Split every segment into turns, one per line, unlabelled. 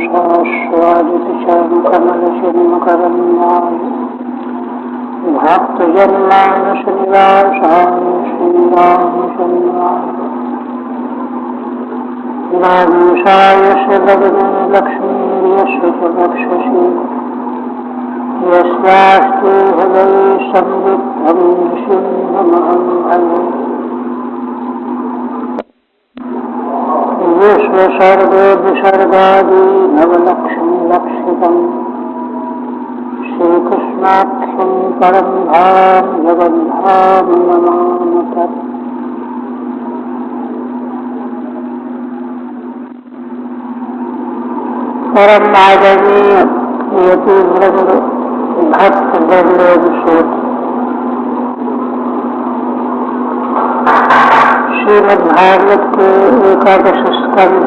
शाश्वतचरणकमलचिन्मकरन्दाय भक्तजन्मानसनिवासाय श्रीराम चन्द्राय नागेशाय लक्ष्मीर्यस्य च रक्षसि यस्यास्तु हृदये संविद्धं सिंहमहं भजे विश्वसर्गो विसर्गादि नवलक्ष्मीलक्षितम् श्रीकृष्णाख्यं परं धाम जगद्धाम नमामि तत्। परम आदरणीय यति वृंद भक्त वृंदोभिषेक श्रीमद्भागवत के एकादश स्कंध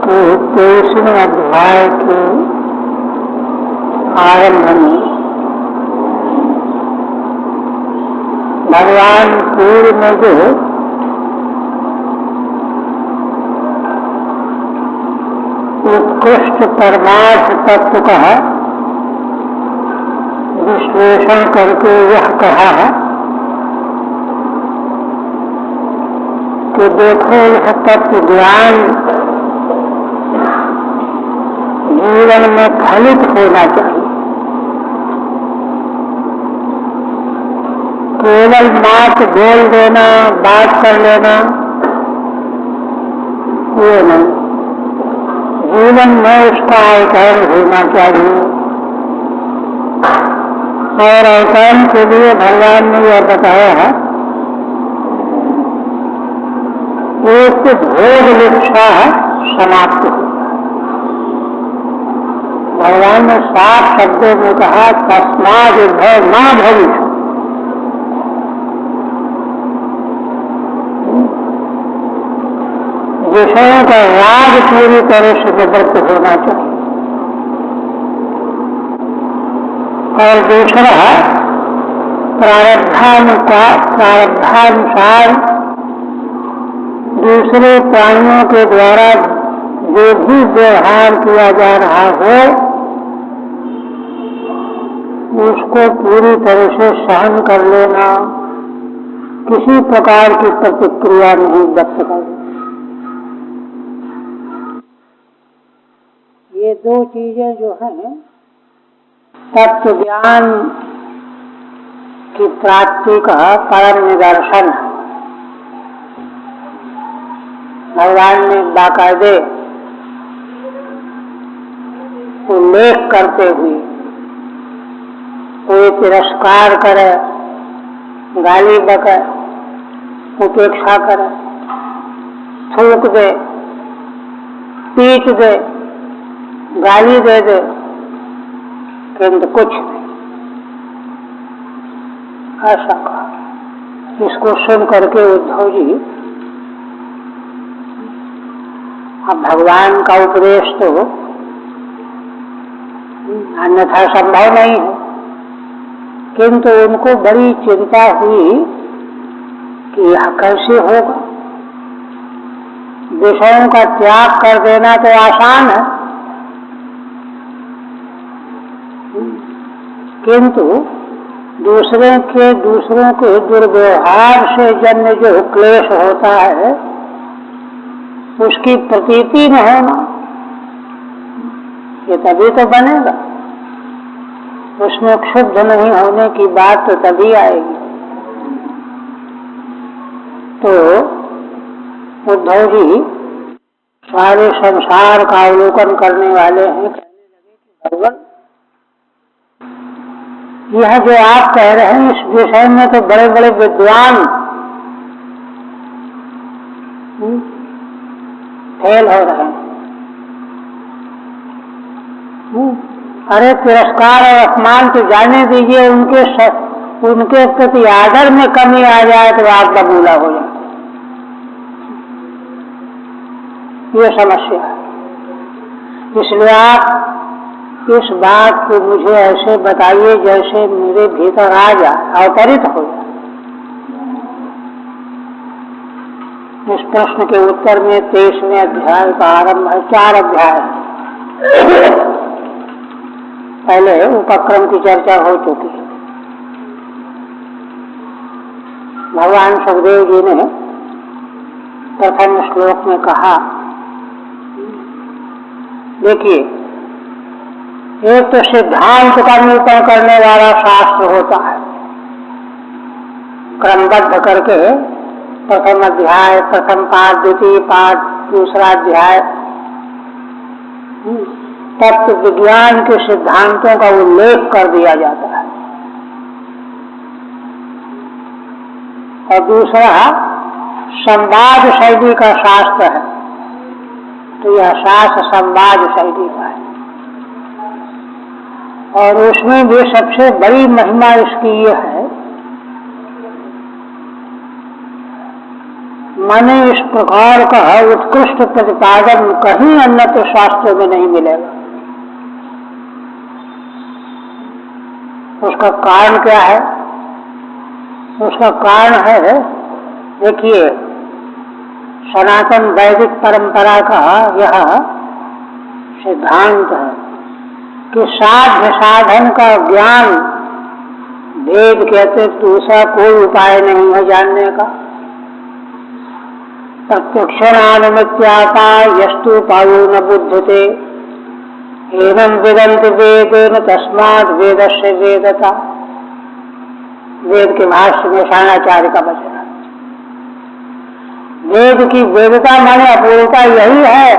के 23वें अध्याय के आरंभ में भगवान पूर्व में जो उत्कृष्ट परमार्थ तत्व का विश्लेषण करके यह कहा है कि देखो यह तत्व ज्ञान जीवन में फलित होना चाहिए। केवल मात्र बोल देना, बात कर लेना ये नहीं, जीवन में उसका आचरण होना चाहिए। और आचरण के लिए भगवान ने यह बताया है एक भोग लिप्सा समाप्त हो। भगवान ने साफ शब्दों में कहा तस्माद् भय न भविष्य। विषयों का राग पूरी तरह से निवृत्त होना चाहिए। और दूसरा प्रारब्धानुसार दूसरे प्राणियों के द्वारा जो भी व्यवहार किया जा रहा हो उसको पूरी तरह से सहन कर लेना, किसी प्रकार की प्रतिक्रिया नहीं व्यक्त करना। ये दो चीजें जो हैं तत्व ज्ञान की प्राप्ति का परम निदर्शन है। भगवान ने बाकायदे उल्लेख करते हुए कोई तिरस्कार करे, गाली बके, उपेक्षा करे, थूक दे, पीट दे, गाली दे दे, किंतु कुछ नहीं ऐसा कहा। इसको सुन करके उद्धव जी अब भगवान का उपदेश तो अन्यथा संभव नहीं है, किंतु उनको बड़ी चिंता हुई कि यह कैसे होगा। विषयों का त्याग कर देना तो आसान है, किंतु दूसरों के दुर्व्यवहार से जन्य जो क्लेश होता है उसकी प्रतीति न होना, ये तभी तो बनेगा। उसमें क्षुब्ध नहीं होने की बात तो तभी आएगी। तो उद्धव जी सारे संसार का अवलोकन करने वाले हैं, कहने लगे कि भगवान यह जो आप कह रहे हैं इस विषय में तो बड़े बड़े विद्वान फेल हो रहे हैं। अरे तिरस्कार और अपमान तो जाने दीजिए, उनके प्रति आदर में कमी आ जाए तो आप बबूला हो जाए। ये समस्या है। इसलिए आप इस बात को मुझे ऐसे बताइए जैसे मेरे भीतर आ जाए, अवतरित हो जाए। इस प्रश्न के उत्तर में 23वें अध्याय का आरंभ है। 4 अध्याय है। पहले उपक्रम की चर्चा हो चुकी है। भगवान सुखदेव जी ने प्रथम श्लोक में कहा, देखिए, एक तो सिद्धांत का निरूपण करने वाला शास्त्र होता है, क्रमबद्ध करके प्रथम अध्याय, प्रथम पाठ, द्वितीय पाठ, दूसरा अध्याय तत्व विज्ञान के सिद्धांतों का उल्लेख कर दिया जाता है। और दूसरा संवाद शैली का शास्त्र है, तो यह शास्त्र संवाद शैली का है। और उसमें भी सबसे बड़ी महिमा इसकी ये है, माने इस प्रकार का उत्कृष्ट प्रतिपादन कहीं अन्य शास्त्रों में नहीं मिलेगा। उसका कारण क्या है? उसका कारण है, देखिए, सनातन वैदिक परंपरा का यह सिद्धांत है कि साध्य साधन का ज्ञान वेद कहते दूसरा कोई उपाय नहीं है जानने का। प्रत्यक्षानुमित्यापा यस्तु पायो न बुध्यते एवं वेदन्ति वेदेन तस्मात् वेदस्य वेदता। वेद के भाष्य में शाणाचार्य का वचन है। वेद की वेदता माने अपूर्वता यही है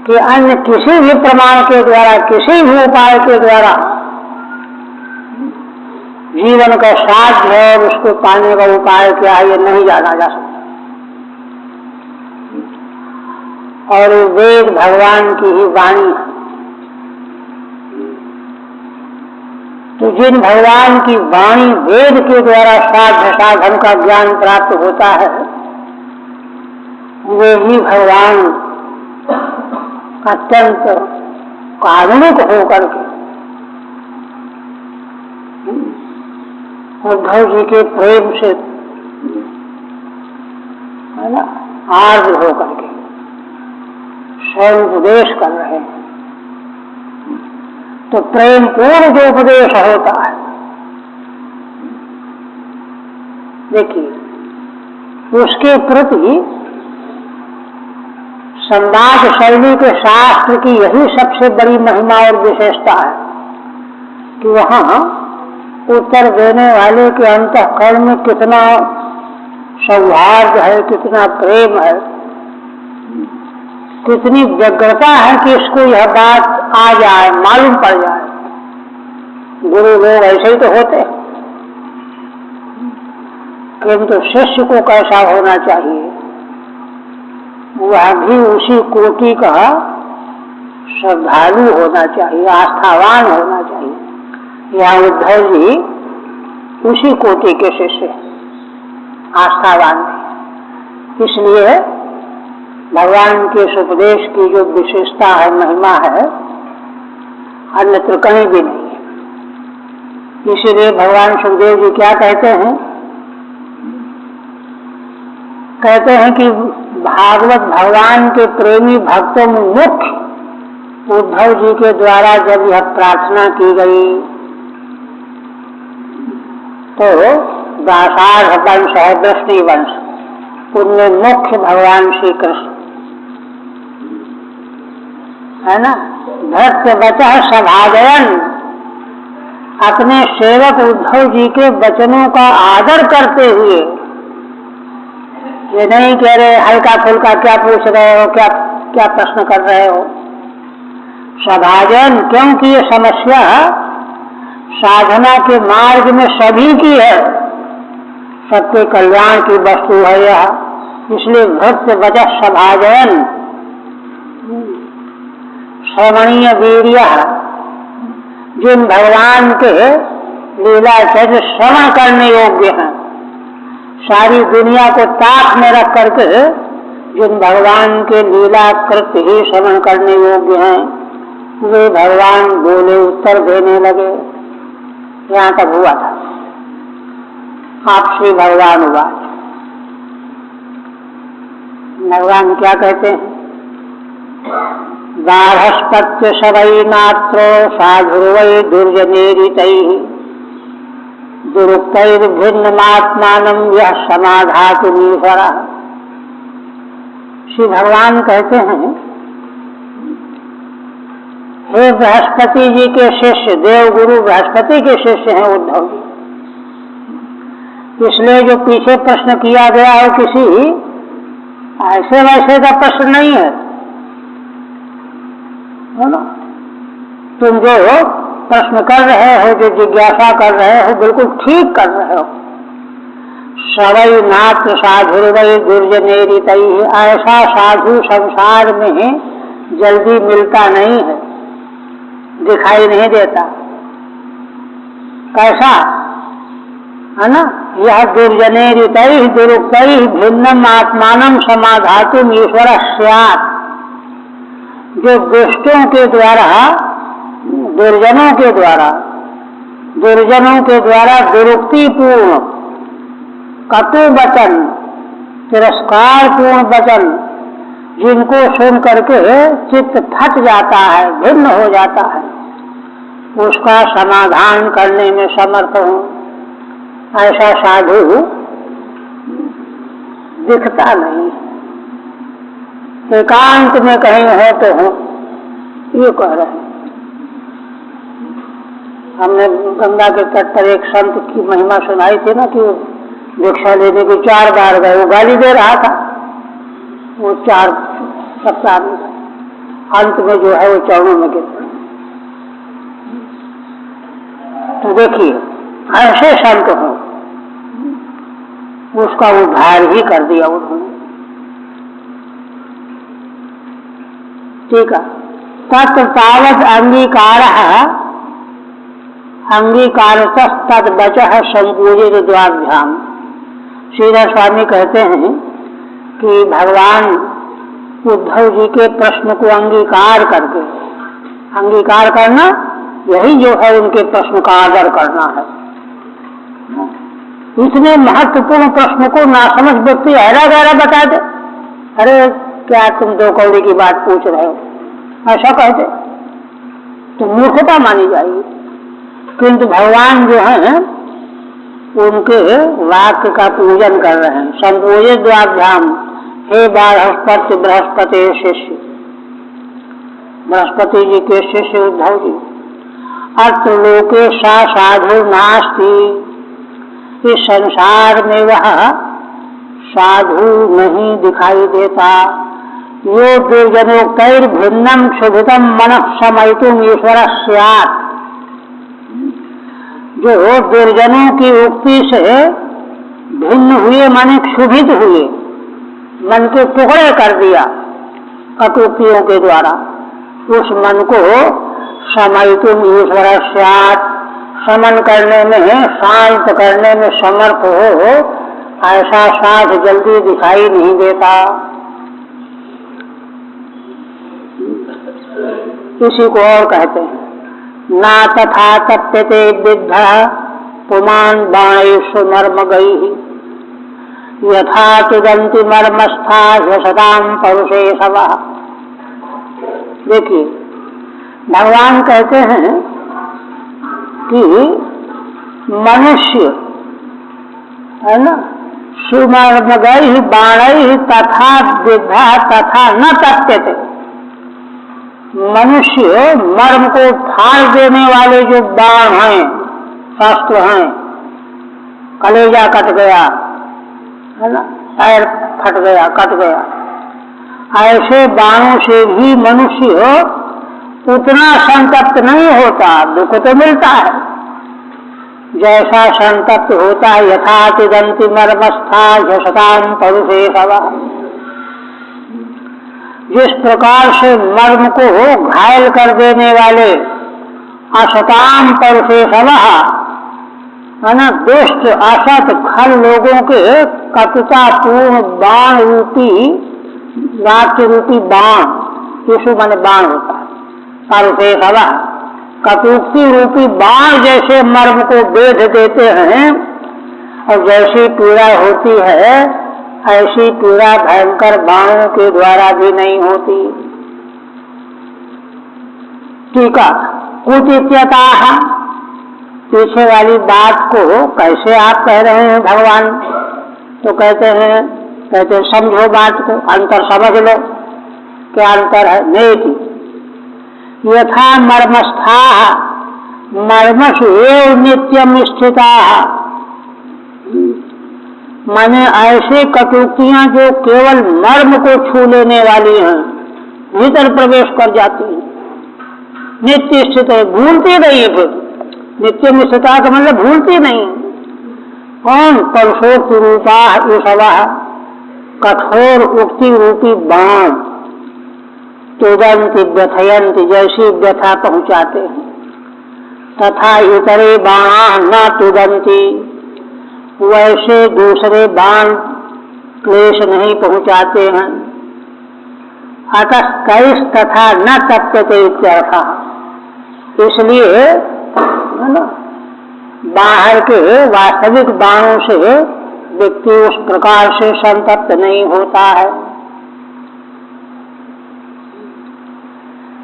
कि अन्य किसी भी प्रमाण के द्वारा, किसी भी उपाय के द्वारा जीवन का साध्य है और उसको पाने का उपाय क्या है, ये नहीं जाना जा सकता। और वेद भगवान की ही वाणी है। तो जिन भगवान की वाणी वेद के द्वारा साध्य साधन का ज्ञान प्राप्त होता है, वे ही भगवान अत्यंत कारुणिक होकर के उद्धव जी के प्रेम से, है ना, आर्द्र होकर के स्वयं उपदेश कर रहे हैं। तो प्रेम पूर्ण जो उपदेश होता है, देखिए, उसके प्रति संवाद शैली के शास्त्र की यही सबसे बड़ी महिमा और विशेषता है कि वहां उत्तर देने वाले के अंतःकरण में कितना सौहार्द है, कितना प्रेम है, कितनी व्यग्रता है कि इसको यह बात आ जाए, मालूम पड़ जाए। गुरु लोग ऐसे ही तो होते हैं, किंतु शिष्य को कैसा होना चाहिए, वह भी उसी कोटि का श्रद्धालु होना चाहिए, आस्थावान होना चाहिए। यहाँ उद्धव जी उसी कोटि के शिष्य, आस्थावान थे। इसलिए भगवान के इस उपदेश की जो विशेषता है, महिमा है, अन्यत्र कहीं भी नहीं है। इसीलिए भगवान सुखदेव जी क्या कहते हैं? कहते हैं कि भागवत भगवान के प्रेमी भक्तों में मुख्य उद्धव जी के द्वारा जब यह प्रार्थना की गई तो दासाढ़ वंश है, वृष्णि वंश, उनमें मुख्य भगवान श्री कृष्ण, है ना। भक्त वचः सभाजयन, अपने सेवक उद्धव जी के वचनों का आदर करते हुए, ये नहीं कह रहे हल्का फुल्का क्या पूछ रहे हो, क्या क्या प्रश्न कर रहे हो। सभाजन, क्योंकि ये समस्या साधना के मार्ग में सभी की है, सबके कल्याण की वस्तु है यह। इसलिए भक्त वचः सभाजयन, श्रवणीय वीर्य, जिन भगवान के लीला चरित्र श्रवण करने योग्य हैं, सारी दुनिया को ताक में रख करके जिन भगवान के लीला कृत्य ही श्रवण करने योग्य हैं, वे भगवान बोले, उत्तर देने लगे। यहाँ तक हुआ था। आप श्री भगवान हुआ, भगवान क्या कहते हैं? गार्हस्पत्य सवै नात्रो साधुर्वै दुर्जनेरितैः दुरुक्तैर्भिन्नमात्मानं यः समाधातुमीश्वरः। श्री भगवान कहते हैं, हे बृहस्पति जी के शिष्य, देवगुरु बृहस्पति के शिष्य हैं उद्धव जी, इसलिए जो पीछे प्रश्न किया गया है किसी ऐसे वैसे का प्रश्न नहीं है ना। तुम जो प्रश्न कर रहे हो, जो जिज्ञासा कर रहे हो, बिल्कुल ठीक कर रहे हो। सवै नात्र साधुर्वै दुर्जनेरितैः, ऐसा साधु संसार में जल्दी मिलता नहीं है, दिखाई नहीं देता। कैसा है ना? यह दुर्जनेरितैः दुरुक्तैः भिन्नम आत्मानं समाधातुम ईश्वरः स्यात्। जो दुष्टों के द्वारा, दुर्जनों के द्वारा दुरुक्तिपूर्ण कटु वचन, तिरस्कार पूर्ण वचन, जिनको सुन करके चित्त फट जाता है, भिन्न हो जाता है, उसका समाधान करने में समर्थ हो, ऐसा साधु दिखता नहीं। एकांत में कहीं हो तो हो, ये कह रहे हैं। हमने गंगा के तट पर एक संत की महिमा सुनाई थी ना, कि दीक्षा लेने की 4 बार गए, वो गाली दे रहा था, वो 4 सप्ताह में अंत में जो है वो चरणों में गिर पड़े। तो देखिए, ऐसे संत हो, उसका उद्धार ही कर दिया उन्होंने। ठीक है। तत् तावत् अंगीकारतः तद वचः संपूजित द्वाभ्याम। श्रीधर स्वामी कहते हैं कि भगवान उद्धव जी के प्रश्न को अंगीकार करके, अंगीकार करना यही जो है उनके प्रश्न का आदर करना है। इतने महत्वपूर्ण प्रश्न को नासमझ व्यक्ति ऐरा गहरा बता दे, अरे क्या तुम 2 कौड़ी की बात पूछ रहे हो, ऐसा कहते तो मूर्खता मानी जाएगी। किंतु भगवान जो है उनके वाक्य का पूजन कर रहे हैं। संपूजित द्वाभ्याम, हे बृहस्पति, बृहस्पति शिष्य, बृहस्पति जी के शिष्य उद्धव जी, अत्र लोके सा साधु नास्ति, इस संसार में वह साधु नहीं दिखाई देता। यो दुर्जनोक्तैर्भिन्नं क्षुभितं मनः शमयितुम् ईश्वरः स्यात्। जो दुर्जनों की उक्ति से भिन्न हुए, माने क्षुभित हुए, मन के टुकड़े कर दिया कटुक्तियों के द्वारा, उस मन को शमयितुम् ईश्वरः स्यात्, शमन करने में, शांत करने में समर्थ हो, ऐसा साध जल्दी दिखाई नहीं देता। इसी को और कहते हैं, ना तथा तप्यते विद्धा पुमान् बाणैषु मर्मगैः, यथा तुदन्ति मर्मस्था ह्यसतां परुषे सवः। देखिए, भगवान कहते हैं कि मनुष्य है ना, सुमर्मगैः बाणैः तथा विद्धा तथा न तप्यते। मनुष्य मर्म को फाड़ देने वाले जो बाण हैं, शस्त्र हैं, कलेजा कट गया है ना, पैर फट गया, कट गया, ऐसे बाणों से भी मनुष्य उतना संतप्त नहीं होता, दुख तो मिलता है जैसा संतप्त होता है। यथा तुदन्ति मर्मस्था ह्यसतां परुषे सवः। जिस प्रकार से मर्म को घायल कर देने वाले असताम परुषे सवः, है ना, दुष्ट असत खल लोगों के कटुतापूर्ण बाण रूपी, वाक्य रूपी बाण, यीशु माने बाण होता है, परुषे सवः, कटुक्ति रूपी बाण जैसे मर्म को बेध देते हैं, और जैसी पीड़ा होती है ऐसी पीड़ा भयंकर बाणों के द्वारा भी नहीं होती। टीका कुचित्यताः, पीछे वाली बात को कैसे आप कह रहे हैं भगवान? तो कहते समझो बात को, अंतर समझ लो, क्या अंतर है। नेति यथा मर्मस्थाः मर्मसु एव नित्यम स्थिताः, माने ऐसे कटुक्तियां जो केवल मर्म को छू लेने वाली हैं, भीतर प्रवेश कर जाती हैं, नित्य स्थित है, भूलती नहीं। फिर नित्य स्थिता का मतलब भूलती नहीं। कौन? परशोक्ति रूपा ईशवा, कठोर उक्ति रूपी बाण, तुदंती व्यथयंती, जैसी व्यथा पहुंचाते हैं, तथा इतरे बाण न तुदंती, वैसे दूसरे बाण क्लेश नहीं पहुंचाते हैं। अतः कैस तथा न तप्यते इत्यर्थः, इसलिए बाहर के वास्तविक बाणों से व्यक्ति उस प्रकार से संतप्त नहीं होता है।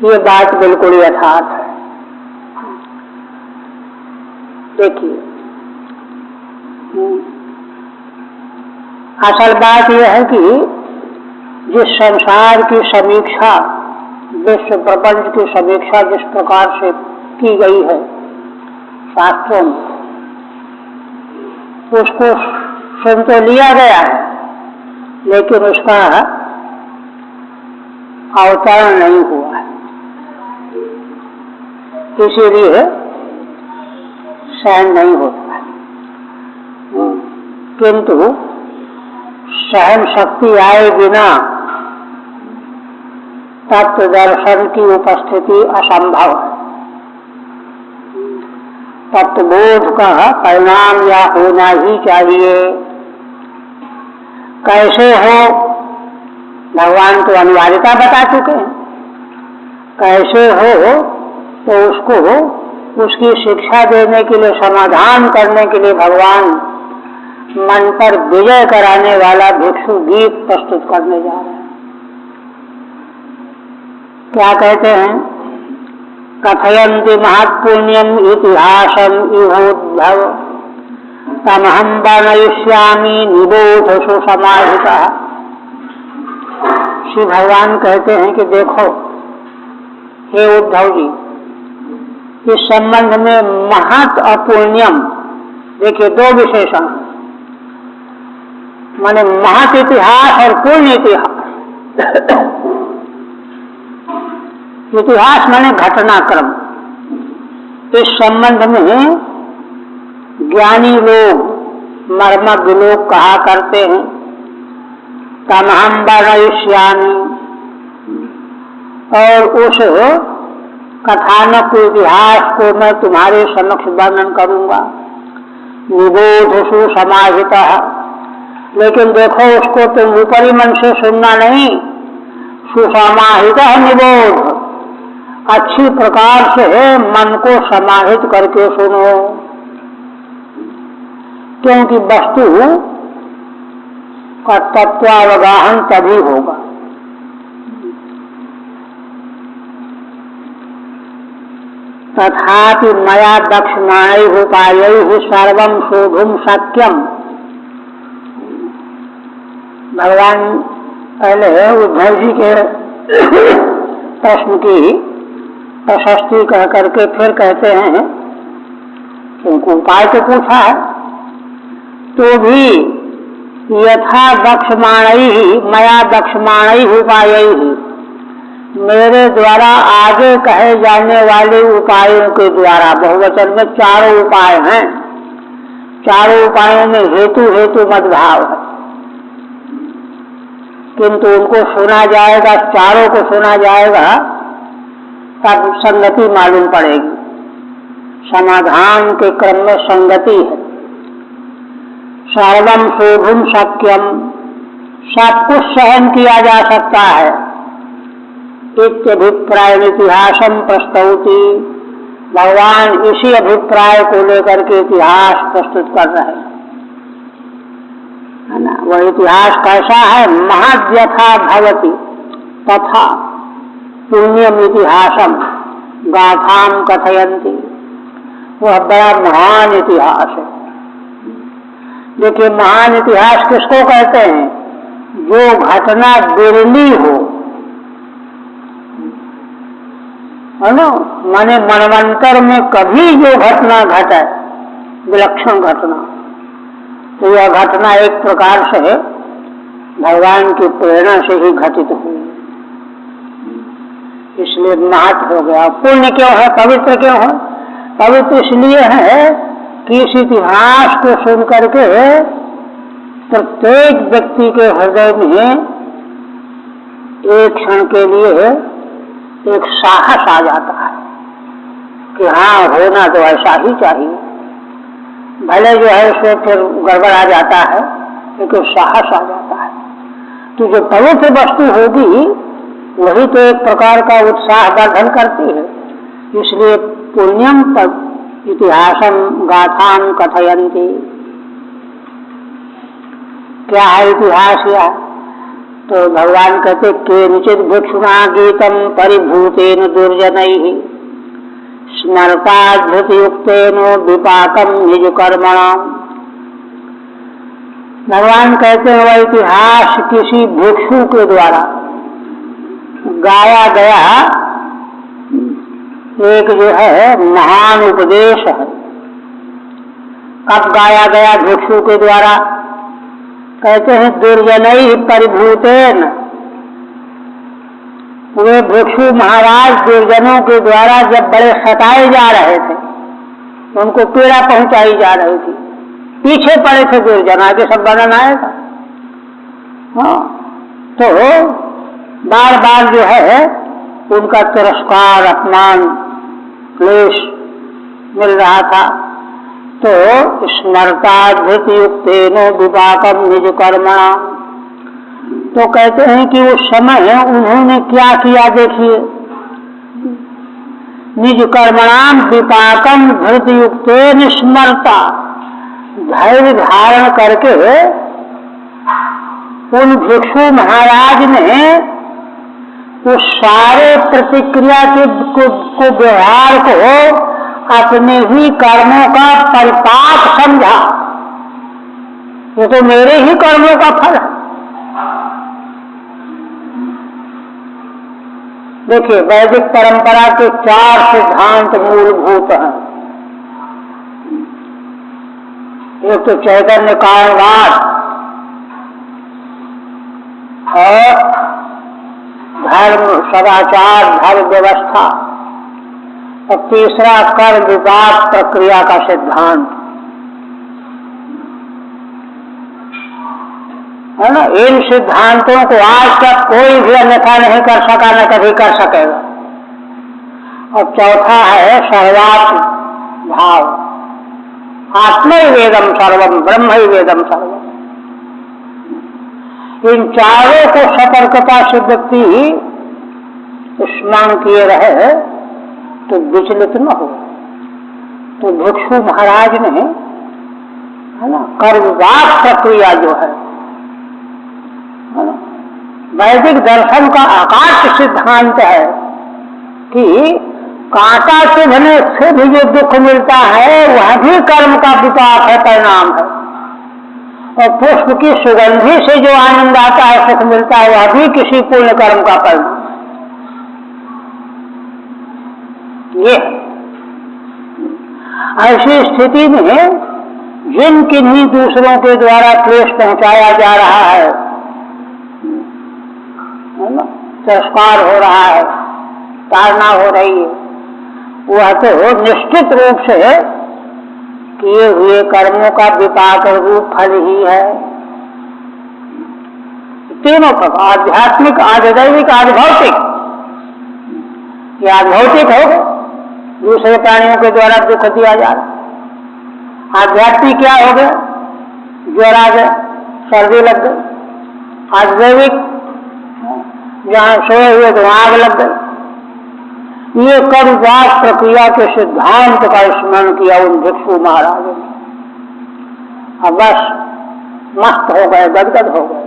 ये बात बिल्कुल यथार्थ है। देखिए, असल बात यह है कि जिस संसार की समीक्षा, विश्व प्रपंच की समीक्षा जिस प्रकार से की गई है शास्त्रों में, उसको सुन तो लिया गया है, लेकिन उसका अवतरण नहीं हुआ है, इसीलिए सहन नहीं होता है। किंतु सहन शक्ति आए बिना तत्व दर्शन की उपस्थिति असंभव है। तत्वबोध का परिणाम या होना ही चाहिए। कैसे हो, भगवान तो अनिवार्यता बता चुके हैं। कैसे हो तो उसको उसकी शिक्षा देने के लिए, समाधान करने के लिए भगवान मन पर विजय कराने वाला भिक्षु गीत प्रस्तुत करने जा रहे हैं। क्या कहते हैं? कथयन्ति महत्पुण्यम इतिहासम इहोद्भव तमहं वर्णयिष्यामि निबोध सुसमाहितः। श्री भगवान कहते हैं कि देखो हे उद्धव जी, इस संबंध में महत् अपुण्यम, देखिए दो विशेषण, माने महत् इतिहास और पूर्ण इतिहास। इतिहास माने घटनाक्रम। इस संबंध में ज्ञानी लोग, मर्मज्ञ लोग कहा करते हैं तमहं वर्णयिष्यामि, और उस कथानक इतिहास को मैं तुम्हारे समक्ष वर्णन करूंगा। निबोध सुसमाहितः, लेकिन देखो उसको तुम ऊपरी मन से सुनना नहीं, सुसमाहितः निबोध, अच्छी प्रकार से मन को समाहित करके सुनो, क्योंकि वस्तु का तत्वावगाहन तभी होगा। तथापि मया दक्षिणाय उपायैः सर्वं शोधुं शक्यम। भगवान पहले उद्धव जी के प्रश्न की प्रशस्ति कह करके फिर कहते हैं, उनको उपाय तो पूछा है, तो भी यथा दक्षमाणैः मया दक्षमाणैः उपायैः, मेरे द्वारा आगे कहे जाने वाले उपायों के द्वारा, बहुवचन में चारों उपाय हैं, चारों उपायों में हेतु हेतु मद्भाव है, किंतु उनको सुना जाएगा, चारों को सुना जाएगा, तब संगति मालूम पड़ेगी। समाधान के क्रम में संगति है। सर्वं शोधुं शक्यम, सब कुछ सहन किया जा सकता है। इत्यभिप्राय इतिहासम प्रस्तौति, भगवान इसी अभिप्राय को लेकर के इतिहास प्रस्तुत कर रहे हैं। है ना। वह इतिहास कैसा है, महद्यथा भवति तथा पुण्यम इतिहासम गाथाम कथयन्ति। वह बड़ा महान इतिहास है। देखिए, महान इतिहास किसको कहते हैं? जो घटना बिरली हो, है ना। माने मनवंतर में कभी जो घटना घटे, विलक्षण घटना, तो यह घटना एक प्रकार से भगवान की प्रेरणा से ही घटित हुई, इसलिए महत्व हो गया। पुण्य क्यों है, पवित्र क्यों है? पवित्र इसलिए है कि इस इतिहास को सुन करके प्रत्येक व्यक्ति के हृदय में एक क्षण के लिए एक साहस आ जाता है कि हाँ, होना तो ऐसा ही चाहिए। भले जो है उसमें फिर गड़बड़ आ जाता है, लेकिन साहस आ जाता है। तो जो पवित्र वस्तु होगी वही तो एक प्रकार का उत्साह वर्धन करती है। इसलिए पुण्यम इतिहासम गाथाम कथयन्ति। क्या है इतिहास? यह तो भगवान कहते केनचित् भिक्षुणा गीतम परिभूतेन दुर्जनैः स्मरताधृतियुक्तेन विपाकम निज कर्मणा। भगवान कहते हैं वह इतिहास किसी भिक्षु के द्वारा गाया गया एक जो है महान उपदेश है। कब गाया गया भिक्षु के द्वारा? कहते हैं दुर्जनैः परिभूतेन। वे भिक्षु महाराज दुर्जनों के द्वारा जब बड़े सताए जा रहे थे, उनको पीड़ा पहुंचाई जा रही थी, पीछे पड़े थे दुर्जन, आगे सब वर्णन आएगा। हाँ, तो बार बार जो है उनका तिरस्कार, अपमान, क्लेश मिल रहा था। तो स्मरताधृतियुक्तेन विपाकम निज कर्मणा। तो कहते हैं कि उस समय उन्होंने क्या किया, देखिए, निज कर्मणाम विपाकम धृतियुक्तेन स्मरता। धैर्य धारण करके उन भिक्षु महाराज ने उस सारे प्रतिक्रिया को व्यवहार को अपने ही कर्मों का परिपाक समझा। ये तो मेरे ही कर्मों का फल है। देखिए, वैदिक परंपरा के 4 सिद्धांत मूलभूत हैं। एक तो चैतन्य कारणवाद और धर्म सदाचार, धर्म व्यवस्था, और तीसरा कर्म विपाक प्रक्रिया का सिद्धांत है ना। इन सिद्धांतों को आज तक कोई भी अन्यथा नहीं कर सका, न कभी कर सकेगा। और चौथा है सर्वात्म भाव, आत्मैवेदम सर्वम ब्रह्मैवेदम सर्वम। इन चारों को सतर्कता से व्यक्ति स्मरण किए रहे तो विचलित न हो। तो भिक्षु महाराज ने, है ना, कर्मवाद प्रक्रिया जो है ना, वैदिक दर्शन का आकाश सिद्धांत है कि कांटा चुभने से भी जो दुख मिलता है वह भी कर्म का विपाक है, परिणाम है। और पुष्प की सुगंधि से जो आनंद आता है, सुख मिलता है, वह भी किसी पुण्य कर्म का परिणाम। ये ऐसी स्थिति में जिन किन्हीं दूसरों के द्वारा क्लेश पहुंचाया जा रहा है ना, तिरस्कार हो रहा है, ताड़ना हो रही है, वह तो निश्चित रूप से किए हुए कर्मों का विपाक रूप फल ही है। तीनों प्रकार, आध्यात्मिक, आधिदैविक, आधिभौतिक। ये आधिभौतिक हो, दूसरे प्राणियों के द्वारा दुख दिया जा रहा। आध्यात्मिक क्या हो गया? ज्वर आ गया, सर्दी लग गई। आधिदैविक, जहां सोए हुए तो आग लग गई। ये कर्मवाद प्रक्रिया के सिद्धांत का स्मरण किया उन भिक्षु महाराज ने। अब बस मस्त हो गए, गदगद हो गए,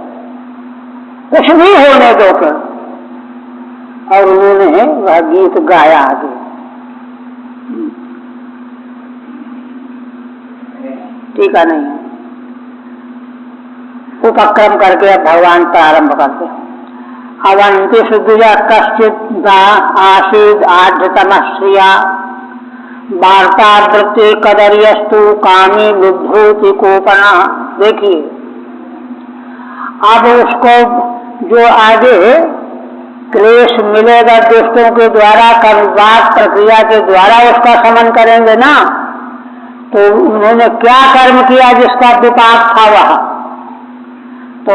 कुछ भी होने दो फिर। और उन्होंने वह गीत गाया आगे। ठीक है, नहीं उपक्रम करके अब भगवान प्रारंभ करते हैं। अवंति सुद्विज कश्चित आसीद आढ़तम श्रिया वार्तावृत्ति कदर्यस्तु कामी लुब्धूति कोपना। देखिए अब उसको जो आगे क्लेश मिलेगा दुष्टों के द्वारा, कर्मवाद प्रक्रिया के द्वारा उसका शमन करेंगे ना, तो उन्होंने क्या कर्म किया जिसका विपाक था वह, तो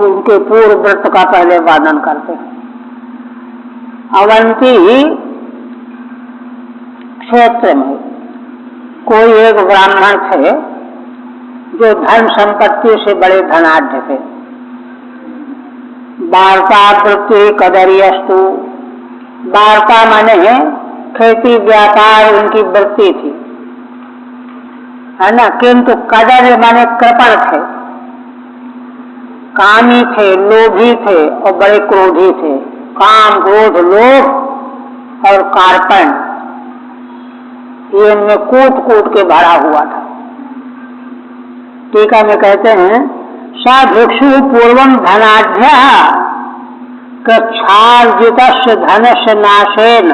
उनके पूर्व व्रत का पहले वर्णन करते हैं। अवंती क्षेत्र में कोई एक ब्राह्मण थे जो धन संपत्ति से बड़े धनाढ्य थे। वार्तावृत्ति कदर्यस्तु, वार्ता माने खेती व्यापार उनकी वृत्ति थी, है ना, किंतु कदर माने कृपण थे, कामी थे, लोभी थे और बड़े क्रोधी थे। काम, क्रोध, लोभ और कार्पण ये इनमें कूट कूट के भरा हुआ था। टीका में कहते हैं सा भिक्षु पूर्वम धनाढ्य कक्षार्जितस्य धनस्य नाशेन।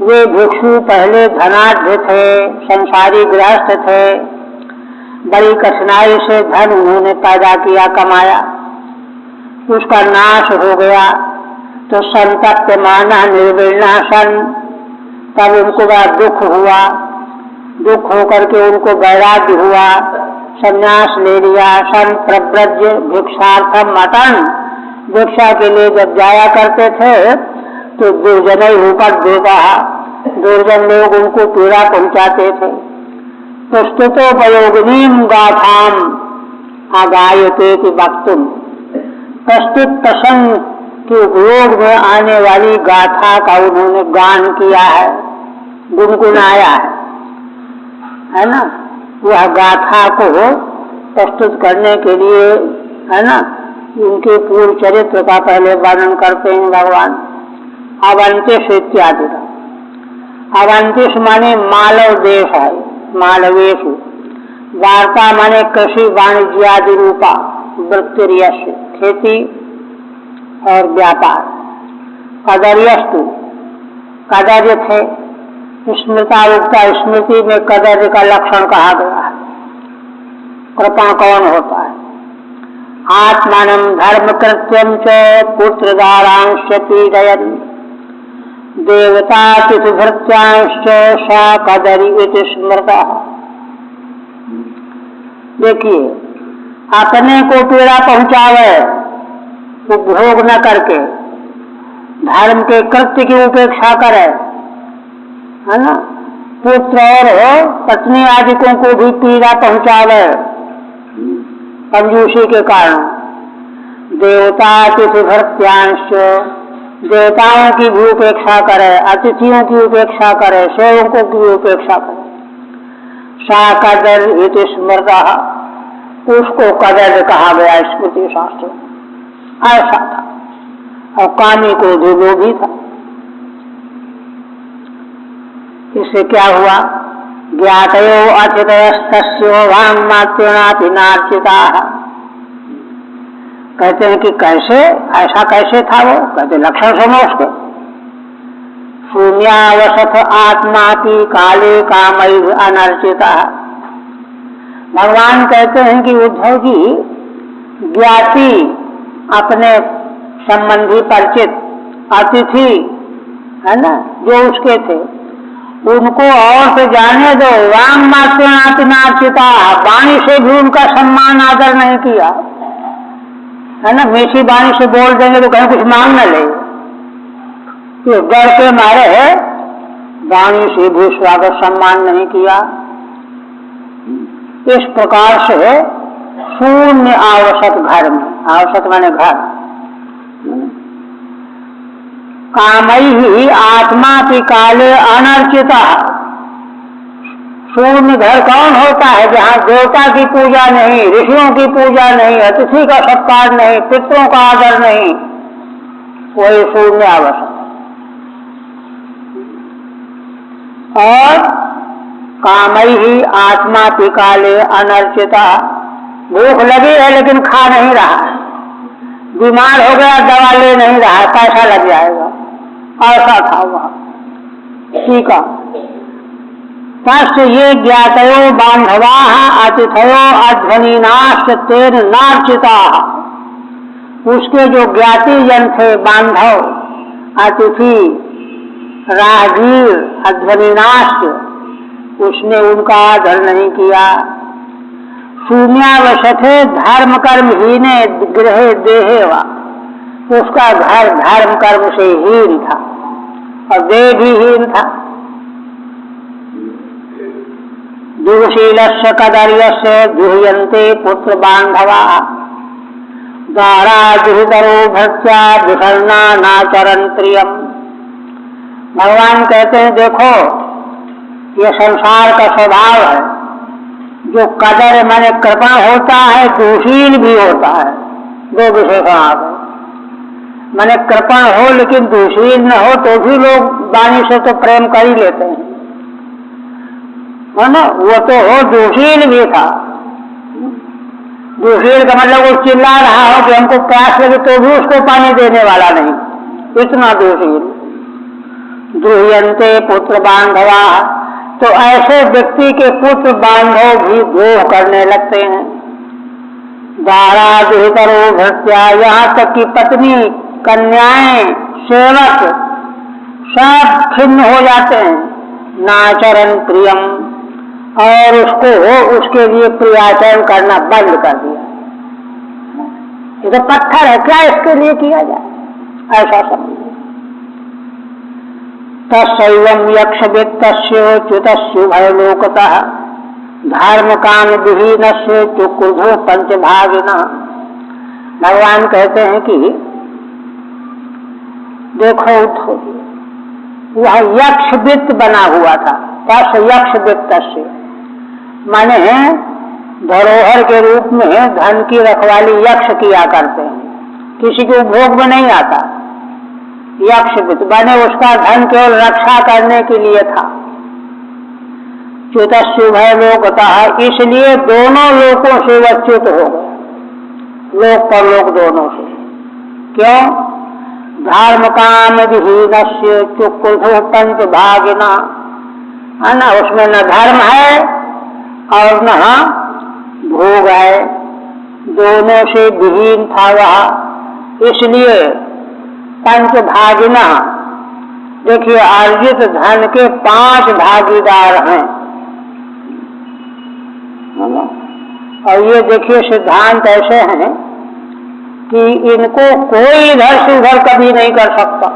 वे भिक्षु पहले धनाढ्य थे, संसारी गृहस्थ थे, बड़ी कठिनाई से धन उन्होंने पैदा किया, कमाया, उसका नाश हो गया तो संतप्यमानः निर्विण्णः सन, तब उनको बड़ा दुख हुआ, दुख होकर के उनको वैराग्य हुआ, संन्यास ले लिया। सन प्रव्रज्य भिक्षार्थम मटन, भिक्षा के लिए जब जाया करते थे तो दुर्जन ऊपर दुर्जन लोग उनको पीड़ा पहुंचाते थे। प्रस्तुतोपयोगिनीम गाथाम आगायते वक्तुम, प्रस्तुत प्रसंग के उपयोग में आने वाली गाथा का उन्होंने गान किया है, गुनगुनाया है ना। वह गाथा को प्रस्तुत करने के लिए, है ना, उनके पूर्व चरित्र का पहले वर्णन करते हैं भगवान। अवंतिष इत्यादि का, अवंतिष माने मालव देश है, मालवेशु। वार्ता माने कृषि वाणिज्यादि रूपा वृत्तिर्यश, खेती और व्यापार। कदर्यस्तु, कदर्य थे, स्मृतायुक्ता, स्मृति में कदर्य का लक्षण कहा गया है। कृपा कौन होता है? आत्मानं धर्म कृत्यं च पुत्रदारांश्च पीडयन् देवतातिथिभृत्यांश्च सा कदरी इति स्मृतः। देखिए, अपने को पीड़ा पहुंचावे उपभोग न करके, धर्म के कृत्य की उपेक्षा करे, है ना, पुत्र और पत्नी आदिकों को भी पीड़ा पहुंचावे कंजूसी के कारण। देवतातिथिभृत्यांश्च, देवताओं की भी उपेक्षा करे, अतिथियों की उपेक्षा करे, सेवकों की भी उपेक्षा करे। सा कदर इति स्मृतः, उसको कदर कहा गया स्मृति शास्त्र। ऐसा था, और कामी को भी लोभी था। इससे क्या हुआ? ज्ञातयो अथितयस्तस्यो वाङ्मात्रेणापि नार्चिताः। कहते हैं कि कैसे, ऐसा कैसे था वो? कहते लक्षण सुनो उसके। शून्यावसथ आत्मापि काले कामैः अनर्चितः। भगवान कहते हैं कि उद्धव जी, ज्ञाति अपने संबंधी परिचित अतिथि, है ना, जो उसके थे, उनको और से जाने दो। वांग मात्रेणापि नार्चिता, वाणी से भी उनका सम्मान आदर नहीं किया, है ना। मीठी वाणी से बोल देंगे तो कहीं कुछ मांग न ले, तो डर के मारे वाणी से भी स्वागत सम्मान नहीं किया। इस प्रकार से शून्य आवश्यक घर में, आवश्यक माने घर, कामैः आत्मा की काले अनर्चिता, शून्य घर कौन होता है? जहाँ देवता की पूजा नहीं, ऋषियों की पूजा नहीं, अतिथि का सत्कार नहीं, पितरों का आदर नहीं, वही शून्यावस्था। और कामई ही आत्मा पिकाले अनर्चिता, भूख लगी है लेकिन खा नहीं रहा है, बीमार हो गया दवा ले नहीं रहा है, पैसा लग जाएगा, ऐसा था वह। ठीक है, तस् ये ज्ञातयो बांधवा अतिथयो अध्वनीनाश्च तेन नार्चिता, उसके जो ज्ञाति जन थे, बांधव, अतिथि, राहगीर, अध्वनीनाश्च, उसने उनका आदर नहीं किया। शून्यावशथे धर्म कर्म हीने गृहे देहे वा, उसका घर धर्म कर्म से हीन था और देह भी हीन था। दुःशीलस्य कदर्यस्य दुह्यन्ते पुत्र बांधवा, द्वारा दुहितरो भक्त्या विषण्णा नाचरन् प्रियम। भगवान कहते हैं देखो, ये संसार का स्वभाव है, जो कदर माने कृपा होता है, दुशील भी होता है। दो विशेषण आ गए, माने कृपा हो लेकिन दुशील न हो तो भी लोग वाणी से तो प्रेम कर ही लेते हैं, है ना। वो तो हो दुशील भी था। दुशील का मतलब वो चिल्ला रहा हो कि हमको प्यास लगे तो भी उसको पानी देने वाला नहीं, इतना दुशील। दुह्यन्ते पुत्र बांधवा, तो ऐसे व्यक्ति के पुत्र बांधव भी द्रोह करने लगते हैं। दारा दुहितरो भृत्या, यहाँ तक कि पत्नी, कन्याएं, सेवक सब खिन्न हो जाते हैं। नाचरण प्रियम, और उसको उसके लिए प्रियाचरण करना बंद कर दिया। ये तो पत्थर है, क्या इसके लिए किया जाए, ऐसा समझ। तस्सैवं यक्ष वित्तस्य च्युतस्युभयलोकतः धर्म काम विहीनस्य चुक्रुधो पंचभागिनः। भगवान कहते हैं कि देखो वह यक्ष वित्त बना हुआ था। तस् यक्ष वित्तस्य माने धरोहर के रूप में धन की रखवाली यक्ष किया करते हैं, किसी को भोग में नहीं आता। यक्ष वित्त बने उसका धन केवल रक्षा करने के लिए था। च्युतस्युभय लोकतः, इसलिए दोनों लोकों से वह च्युत हो गया, लोक परलोक दोनों से। क्यों? धर्म काम विहीनस्य चुक्रुधो पंचभागिना, है ना, उसमें न धर्म है और न भोग है, दोनों से विहीन था वह। इसलिए पंचभागिना, देखिए अर्जित धन के 5 भागीदार हैं, और ये देखिए सिद्धांत ऐसे हैं कि इनको कोई इधर से उधर कभी नहीं कर सकता।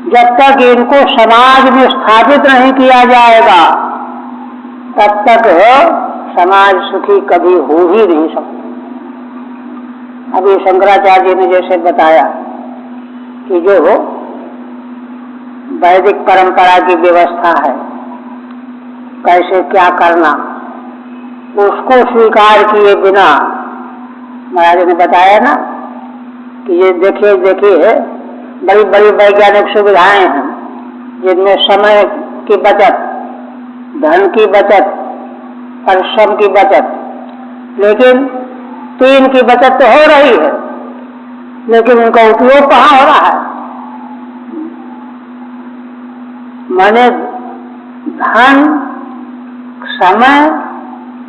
जब तक इनको समाज में स्थापित नहीं किया जाएगा तब तक समाज सुखी कभी हो ही नहीं सकता। अभी शंकराचार्य ने जैसे बताया कि जो वैदिक परंपरा की व्यवस्था है, कैसे क्या करना, उसको स्वीकार किए बिना, महाराज ने बताया ना कि ये देखिए बड़ी बड़ी वैज्ञानिक सुविधाएं हैं जिनमें समय की बचत, धन की बचत, परिश्रम की बचत, लेकिन 3 की बचत तो हो रही है, लेकिन उनका उपयोग कहाँ हो रहा है? माने धन, समय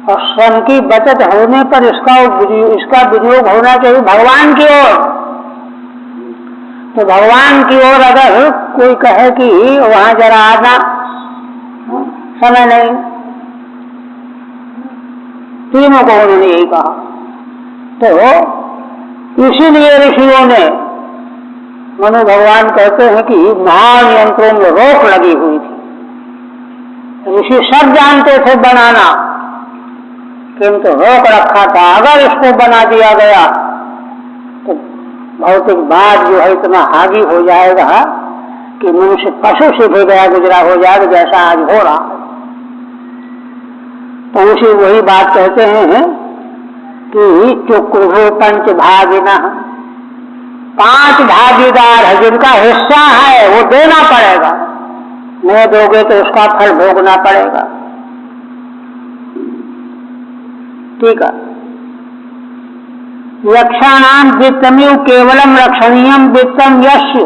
और श्रम की बचत होने पर इसका विनियोग होना चाहिए भगवान की ओर। तो भगवान की ओर अगर कोई कहे कि वहां जरा आना, समय नहीं, तीनों को उन्होंने यही कहा। तो इसीलिए ऋषियों ने, मनु भगवान कहते हैं कि महान यंत्रों में रोक लगी हुई थी। ऋषि सब जानते थे बनाना, किंतु रोक रखा था। अगर इसको बना दिया गया तो भौतिकवाद जो है इतना हावी हो जाएगा कि मनुष्य पशु से भी गया गुजरा हो जाएगा, जैसा आज हो रहा है। तो उसी वही बात कहते हैं कि चुक्रुभो पंच भागिना, 5 भागीदार है जिनका हिस्सा है वो देना पड़ेगा, नहीं दोगे तो उसका फल भोगना पड़ेगा। ठीक है। यक्षाणाम वित्तमिव केवलम रक्षणीयम वित्तम यस्य,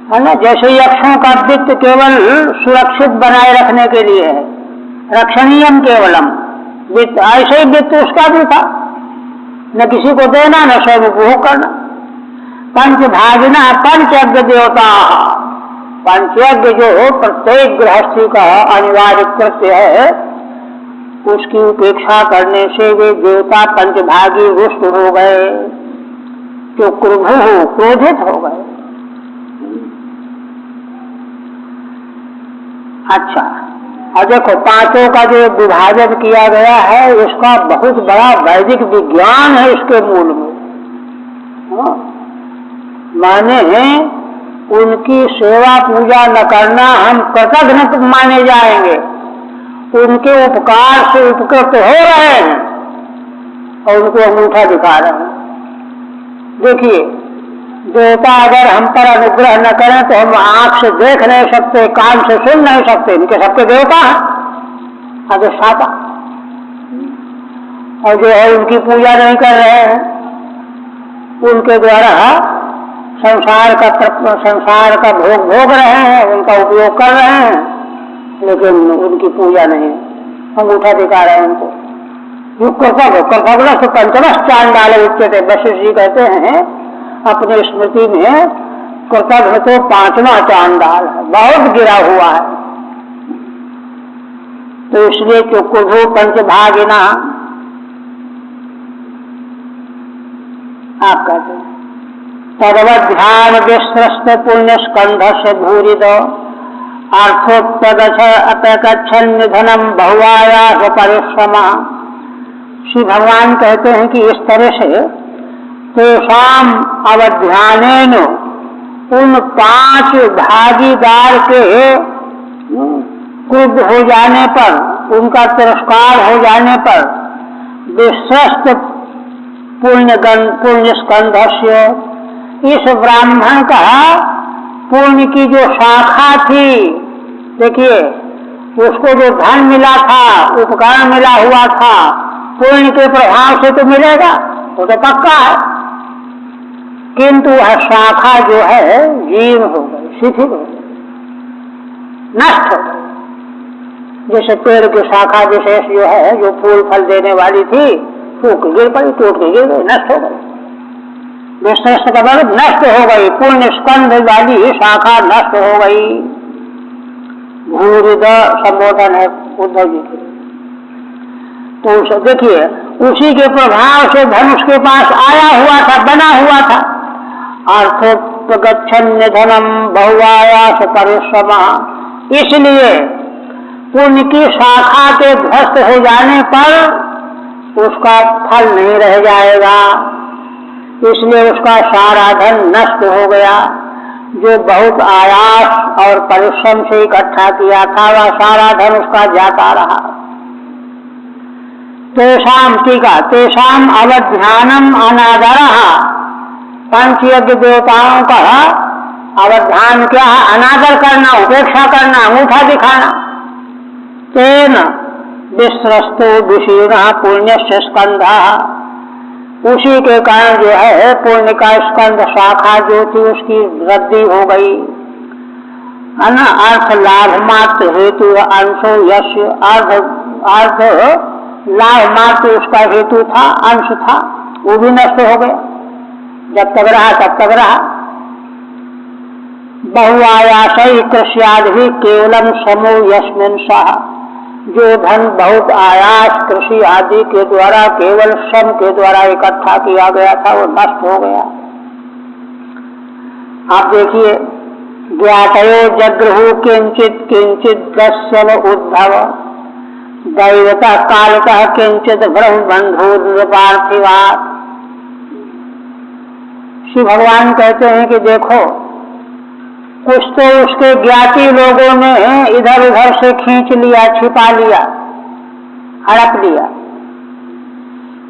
है ना, जैसे यक्षों का वित्त केवल सुरक्षित बनाए रखने के लिए है, रक्षणीयम केवलम वित्त, ऐसे ही वित्त उसका भी था, न किसी को देना न स्वयं उपभोग करना। पंचभागिना पंचयज्ञ देवता, पंचयज्ञ जो प्रत्येक गृहस्थी का अनिवार्य कृत्य है, उसकी उपेक्षा करने से वे देवता पंचभागी रुष्ट हो गए, जो क्रुद्ध क्रोधित हो गए। अच्छा, और देखो पांचों का जो विभाजन किया गया है उसका बहुत बड़ा वैदिक विज्ञान है इसके मूल में। माने उनकी सेवा पूजा न करना हम कृतघ्न माने जाएंगे, उनके उपकार से उपकृत हो रहे हैं और उनको अंगूठा दिखा रहे हैं। देखिए, देवता अगर हम पर अनुग्रह न करें तो हम आंख से देख नहीं सकते, कान से सुन नहीं सकते, इनके सबके देवता हैं अधिष्ठाता, और जो है उनकी पूजा नहीं कर रहे हैं, उनके द्वारा संसार का भोग रहे हैं, उनका उपयोग कर रहे हैं, लेकिन उनकी पूजा नहीं, अंगूठा दिखा रहे हैं उनको। कर्तव्य पंचमश चांडाल उच्चते, वशिष्ठ जी कहते हैं अपनी स्मृति में, कर्तव्य तो 5वां चांडाल है, बहुत गिरा हुआ है। तो इसलिए चुक्रुभो पंचभागिना आप कहते हैं। तदवध्यान विश्रस्त पुण्य स्कंध से भूरिद अर्थोत्तगछ अपगच्छन् निधनम बहुआयास परिश्रमा। श्री भगवान कहते हैं कि इस तरह से तेषाम अवध्यानेन, उन 5 भागीदार के क्रुद्ध हो जाने पर, उनका तिरस्कार हो जाने पर, विश्रस्त पुण्य स्कंधस्य, इस ब्राह्मण का पुण्य की जो शाखा थी, देखिए उसको जो धन मिला था, उपकरण मिला हुआ था, पुण्य के प्रभाव से तो मिलेगा, वो तो पक्का है, किंतु वह शाखा जो है जीर्ण हो गई, शिथिल हो गई, नष्ट हो गई। जैसे पेड़ की शाखा विशेष जो है, जो फूल फल देने वाली थी, सूख गिर पड़ी, टूट के गिर गई, नष्ट हो गई। विश्रेष्ठ का मतलब नष्ट हो गई, पुण्य स्कंध वाली शाखा नष्ट हो गई। भूरिद संबोधन है उद्धव जी के। तो देखिए उसी के प्रभाव से धन उसके पास आया हुआ था, बना हुआ था। अर्थोपगच्छन् धनम बहुआयास परिश्रमा, इसलिए पुण्य की शाखा के ध्वस्त हो जाने पर उसका फल नहीं रह जाएगा, इसलिए उसका सारा धन नष्ट हो गया। जो बहुत आयास और परिश्रम से इकट्ठा किया था वह सारा धन उसका जाता रहा। तेषाम टीका, तेषाम अवध्यानम अनादरः, पंचयज्ञ देवताओं का अवध्यान क्या है? अनादर करना, उपेक्षा करना, अंगूठा दिखाना। तेन विश्रस्तो विशीर्णः पुण्यस्य स्कंधः, उसी के कारण जो है पुण्य का स्कंध शाखा जो थी उसकी वृद्धि हो गई, है ना। अर्थ लाभ मात्र हेतु अंशो यश, अर्थ लाभ मात्र उसका हेतु था, अंश था, वो भी नष्ट हो गया। जब तक रहा तब तक रहा। बहुआयासै कृष्यादि केवलम समो यस्मिन् सः, जो धन बहुत आयास कृषि आदि के द्वारा, केवल श्रम के द्वारा इकट्ठा किया गया था वो नष्ट हो गया। आप देखिए, ज्ञातयो जगृहु किंचित किंचित दस्यव उद्धव, दैवतः कालतः किंचित ब्रह्म बंधु पार्थिवा। श्री भगवान कहते हैं कि देखो, कुछ तो उसके ज्ञाति लोगों ने इधर उधर से खींच लिया, छिपा लिया, हड़प लिया।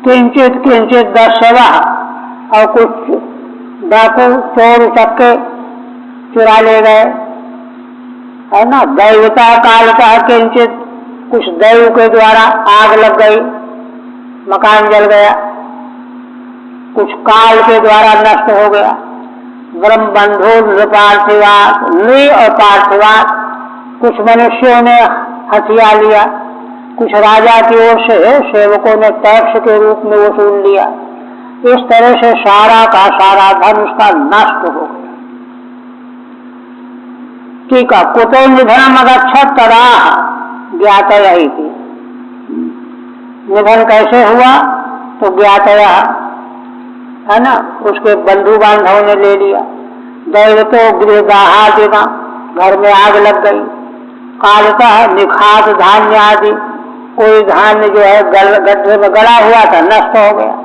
किंचित किंचित 10 सेवा और कुछ डाकू चोर चक्के चुरा ले गए, है ना। दैवता कालता किंचित, कुछ दैव के द्वारा आग लग गई, मकान जल गया, कुछ काल के द्वारा नष्ट हो गया। ब्रह्म बंधु नृपार्थिवात, नृ और पार्थिवात, कुछ मनुष्यों ने हथिया लिया, कुछ राजा की ओर से सेवकों ने टैक्स के रूप में वसूल लिया। इस तरह से सारा का सारा धन उसका नष्ट हो गया। ठीक है, कुतो निधनम अगच्छत तदा ज्ञातया ही थी। निधन कैसे हुआ? तो ज्ञातया, है ना, उसके बंधु बांधव ने ले लिया। दैवतो गृहदाहादिना, घर में आग लग गई। कालतः निखात धान्य आदि, कोई धान्य जो है गड्ढे में गड़ा हुआ था नष्ट हो गया।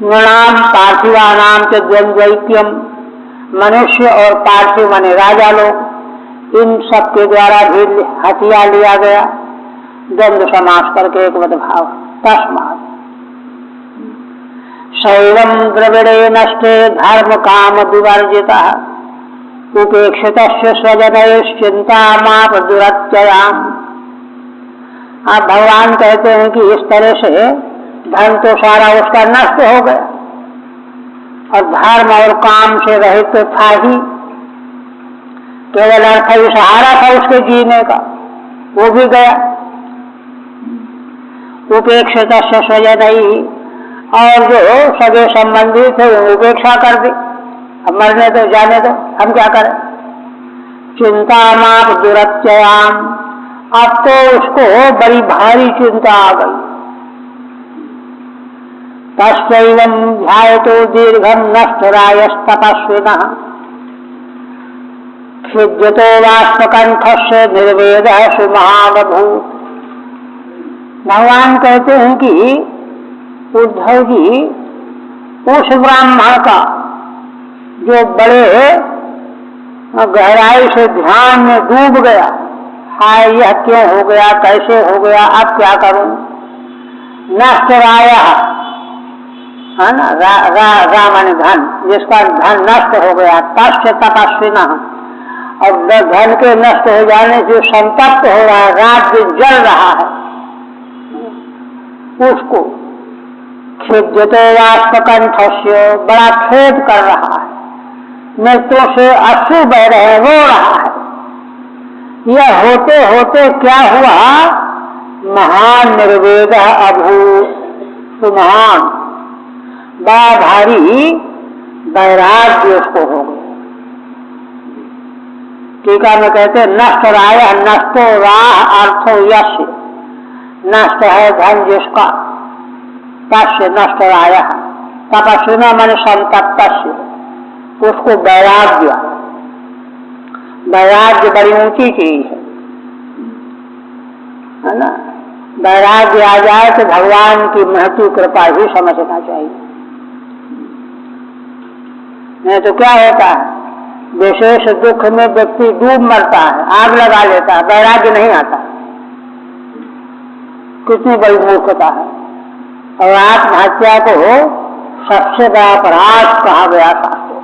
नृणाम पार्थिवानाम च द्वंद्वैक्यम, मनुष्य और पार्थिव माने राजा लोग, इन सब के द्वारा भी हथिया लिया गया। द्वंद्व समास करके एक भाव। तस्मात् शैवम द्रविड़े नष्टे धर्म काम विवर्जिता उपेक्षितस्य स्वजनैश्चिंता माप दुरत्ययाम। आप भगवान कहते हैं कि इस तरह से धन तो सारा उसका नष्ट हो गया और धर्म और काम से रहित तो था ही, केवल अर्थ ही सहारा था उसके जीने का, वो भी गया। उपेक्षितस्य स्वजनैः, और जो सगे संबंधी थे वो उपेक्षा कर दी, अब मरने दो, जाने दो, हम क्या करें। चिंता माप दुरत्ययाम, अब तो उसको बड़ी भारी चिंता आ गई। तस्यैवं ध्यायतो दीर्घम नष्टरायस्तपस्विनः खिद्यतो वाष्पकंठस्य निर्वेदः सुमहानभूत। भगवान कहते हैं कि उद्धव जी उस ब्राह्मण का जो बड़े गहराई से ध्यान में डूब गया, हाय यह क्यों हो गया, कैसे हो गया, अब क्या करूं। नष्टरायः, है ना, रा माने धन, जिसका धन नष्ट हो गया। तस्य तपस्विनः, और धन के नष्ट हो जाने से संतप्त हो रहा है, रात दिन जल रहा है, उसको खिद्यतो वाष्पकंठस्य, बड़ा खेद कर रहा है, नेत्रों से अश्रु बह रहे, रो रहा है। यह होते होते क्या हुआ, महान निर्वेदः अभूत, तो महान बड़ा भारी वैराग्य उसको हो गया। टीका में कहते हैं नष्ट राय नष्टो राह अर्थो यश, नष्ट है धन जिसका, तस्य नष्ट राय, तपस्विना मन संतप्तस्य, उसको वैराग्य, वैराग्य बड़ी ऊंची चीज है ना। वैराग्य आ जाए तो भगवान की महती कृपा ही समझना चाहिए। नहीं तो क्या होता है, विशेष दुख में व्यक्ति डूब मरता है, आग लगा लेता है, वैराग्य नहीं आता। कितनी बड़ी मूर्खता है। और आत्महत्या को सबसे बड़ा अपराध कहा गया शास्त्रों,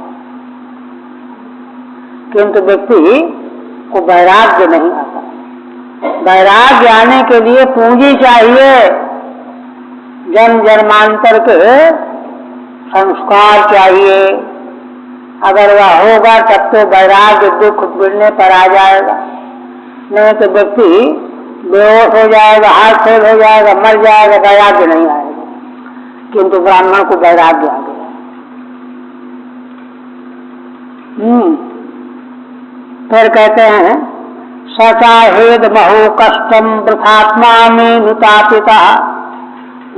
किंतु व्यक्ति को वैराग्य नहीं आता। वैराग्य आने के लिए पूंजी चाहिए, जन्म जन्मांतर के संस्कार चाहिए। अगर वह होगा तब तो वैराग्य दुख मिलने पर आ जाएगा, नहीं तो व्यक्ति बेहोश हो जाएगा, हाथ फेल हो जाएगा, मर जाएगा, वैराग्य नहीं आएगा। किंतु ब्राह्मण को वैराग्य आ गया। फिर कहते हैं सचाहेद महो कष्टम वृथात्मा में नुतापिता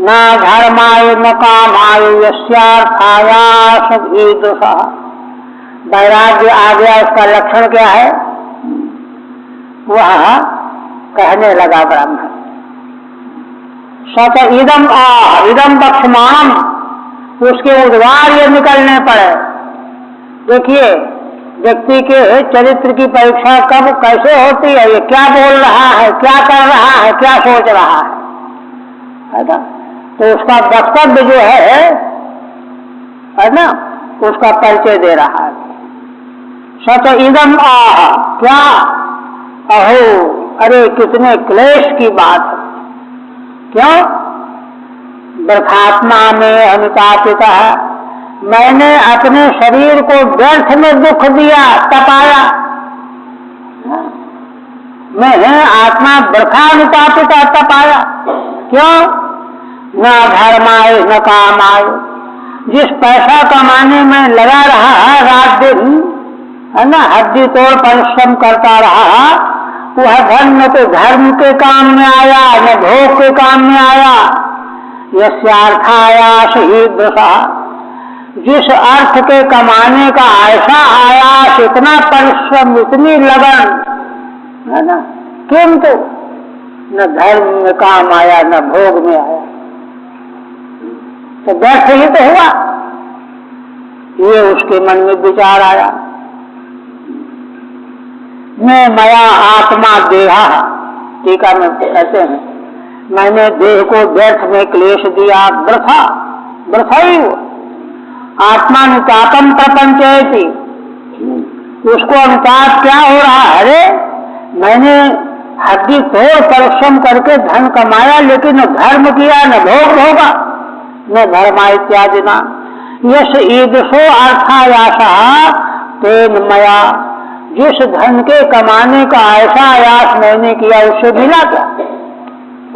न धर्माय न कामाय यस्यार्थायास ईदृशः। वैराग्य आ गया, उसका लक्षण क्या है, वह कहने लगा ब्राह्मण सच इदम इदम पक्षमाणम, उसके उद्गार ये निकलने पड़े। देखिए व्यक्ति के चरित्र की परीक्षा कब कैसे होती है, ये क्या बोल रहा है, क्या कर रहा है, है, क्या सोच रहा है ना? तो उसका वक्तव्य जो है ना, उसका परिचय दे रहा है। सच इदम आह, क्या अहो, अरे कितने क्लेश की बात है। क्यों? वृथात्मा में अनुतापिता है, मैंने अपने शरीर को व्यर्थ में दुख दिया, तपाया। मैं आत्मा वृथा अनुतापिता तपाया। क्यों? न धर्माय न कामाय, जिस पैसा कमाने में लगा रहा है रात दिन, है ना, हड्डी तोड़ परिश्रम करता रहा, वह धन न तो धर्म के काम में आया न भोग के काम में आया। यस्यार्थायास ही दशा, जिस अर्थ के कमाने का ऐसा आयास, इतना परिश्रम, इतनी लगन, है ना, किंतु न धर्म में काम आया न भोग में आया, तो व्यर्थ ही तो हुआ। ये उसके मन में विचार आया। मैं मया आत्मा देहा, टीका में कहते हैं, मैंने देह को व्यर्थ में क्लेश दिया, वृथा ही हुआ। आत्मानुतापम प्रपंचयति, उसको अनुताप क्या हो रहा है? अरे मैंने हड्डी तोड़ परिश्रम करके धन कमाया, लेकिन न धर्म किया न भोग भोगा न धर्मा इत्यादि ना। यश ईदृशो अर्थायासा तेन मया, जिस धन के कमाने का ऐसा आयास मैंने किया, उससे मिला क्या?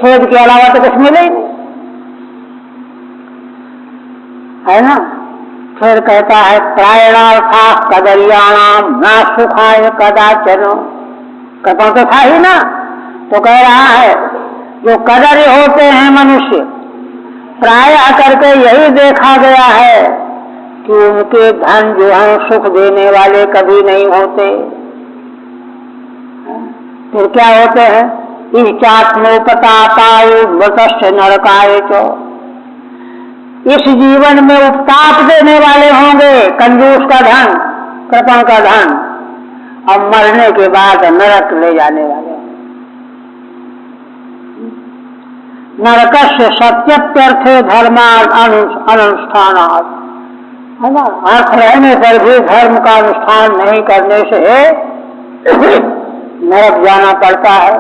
खेद के अलावा तो कुछ मिले ही नहीं, है ना। फिर कहता है प्रायणार्था कदर्याणाम ना सुखाय कदाचन, कहता तो था ही ना। तो कह रहा है जो कदर्य होते हैं मनुष्य, प्राय करके यही देखा गया है कि उनके धन जो है सुख देने वाले कभी नहीं होते। फिर क्या होते हैं? इच्छात्मोपतापाय मृतश्च नरकाय च, इस जीवन में उपताप देने वाले होंगे, कंजूस का धन, कृपण का धन, और मरने के बाद नरक ले जाने वाले। नरकस्य सत्यप्यर्थे धर्मान अनुष्ठानात्, है ना, अर्थ रहने पर भी धर्म का अनुष्ठान नहीं करने से नरक जाना पड़ता है,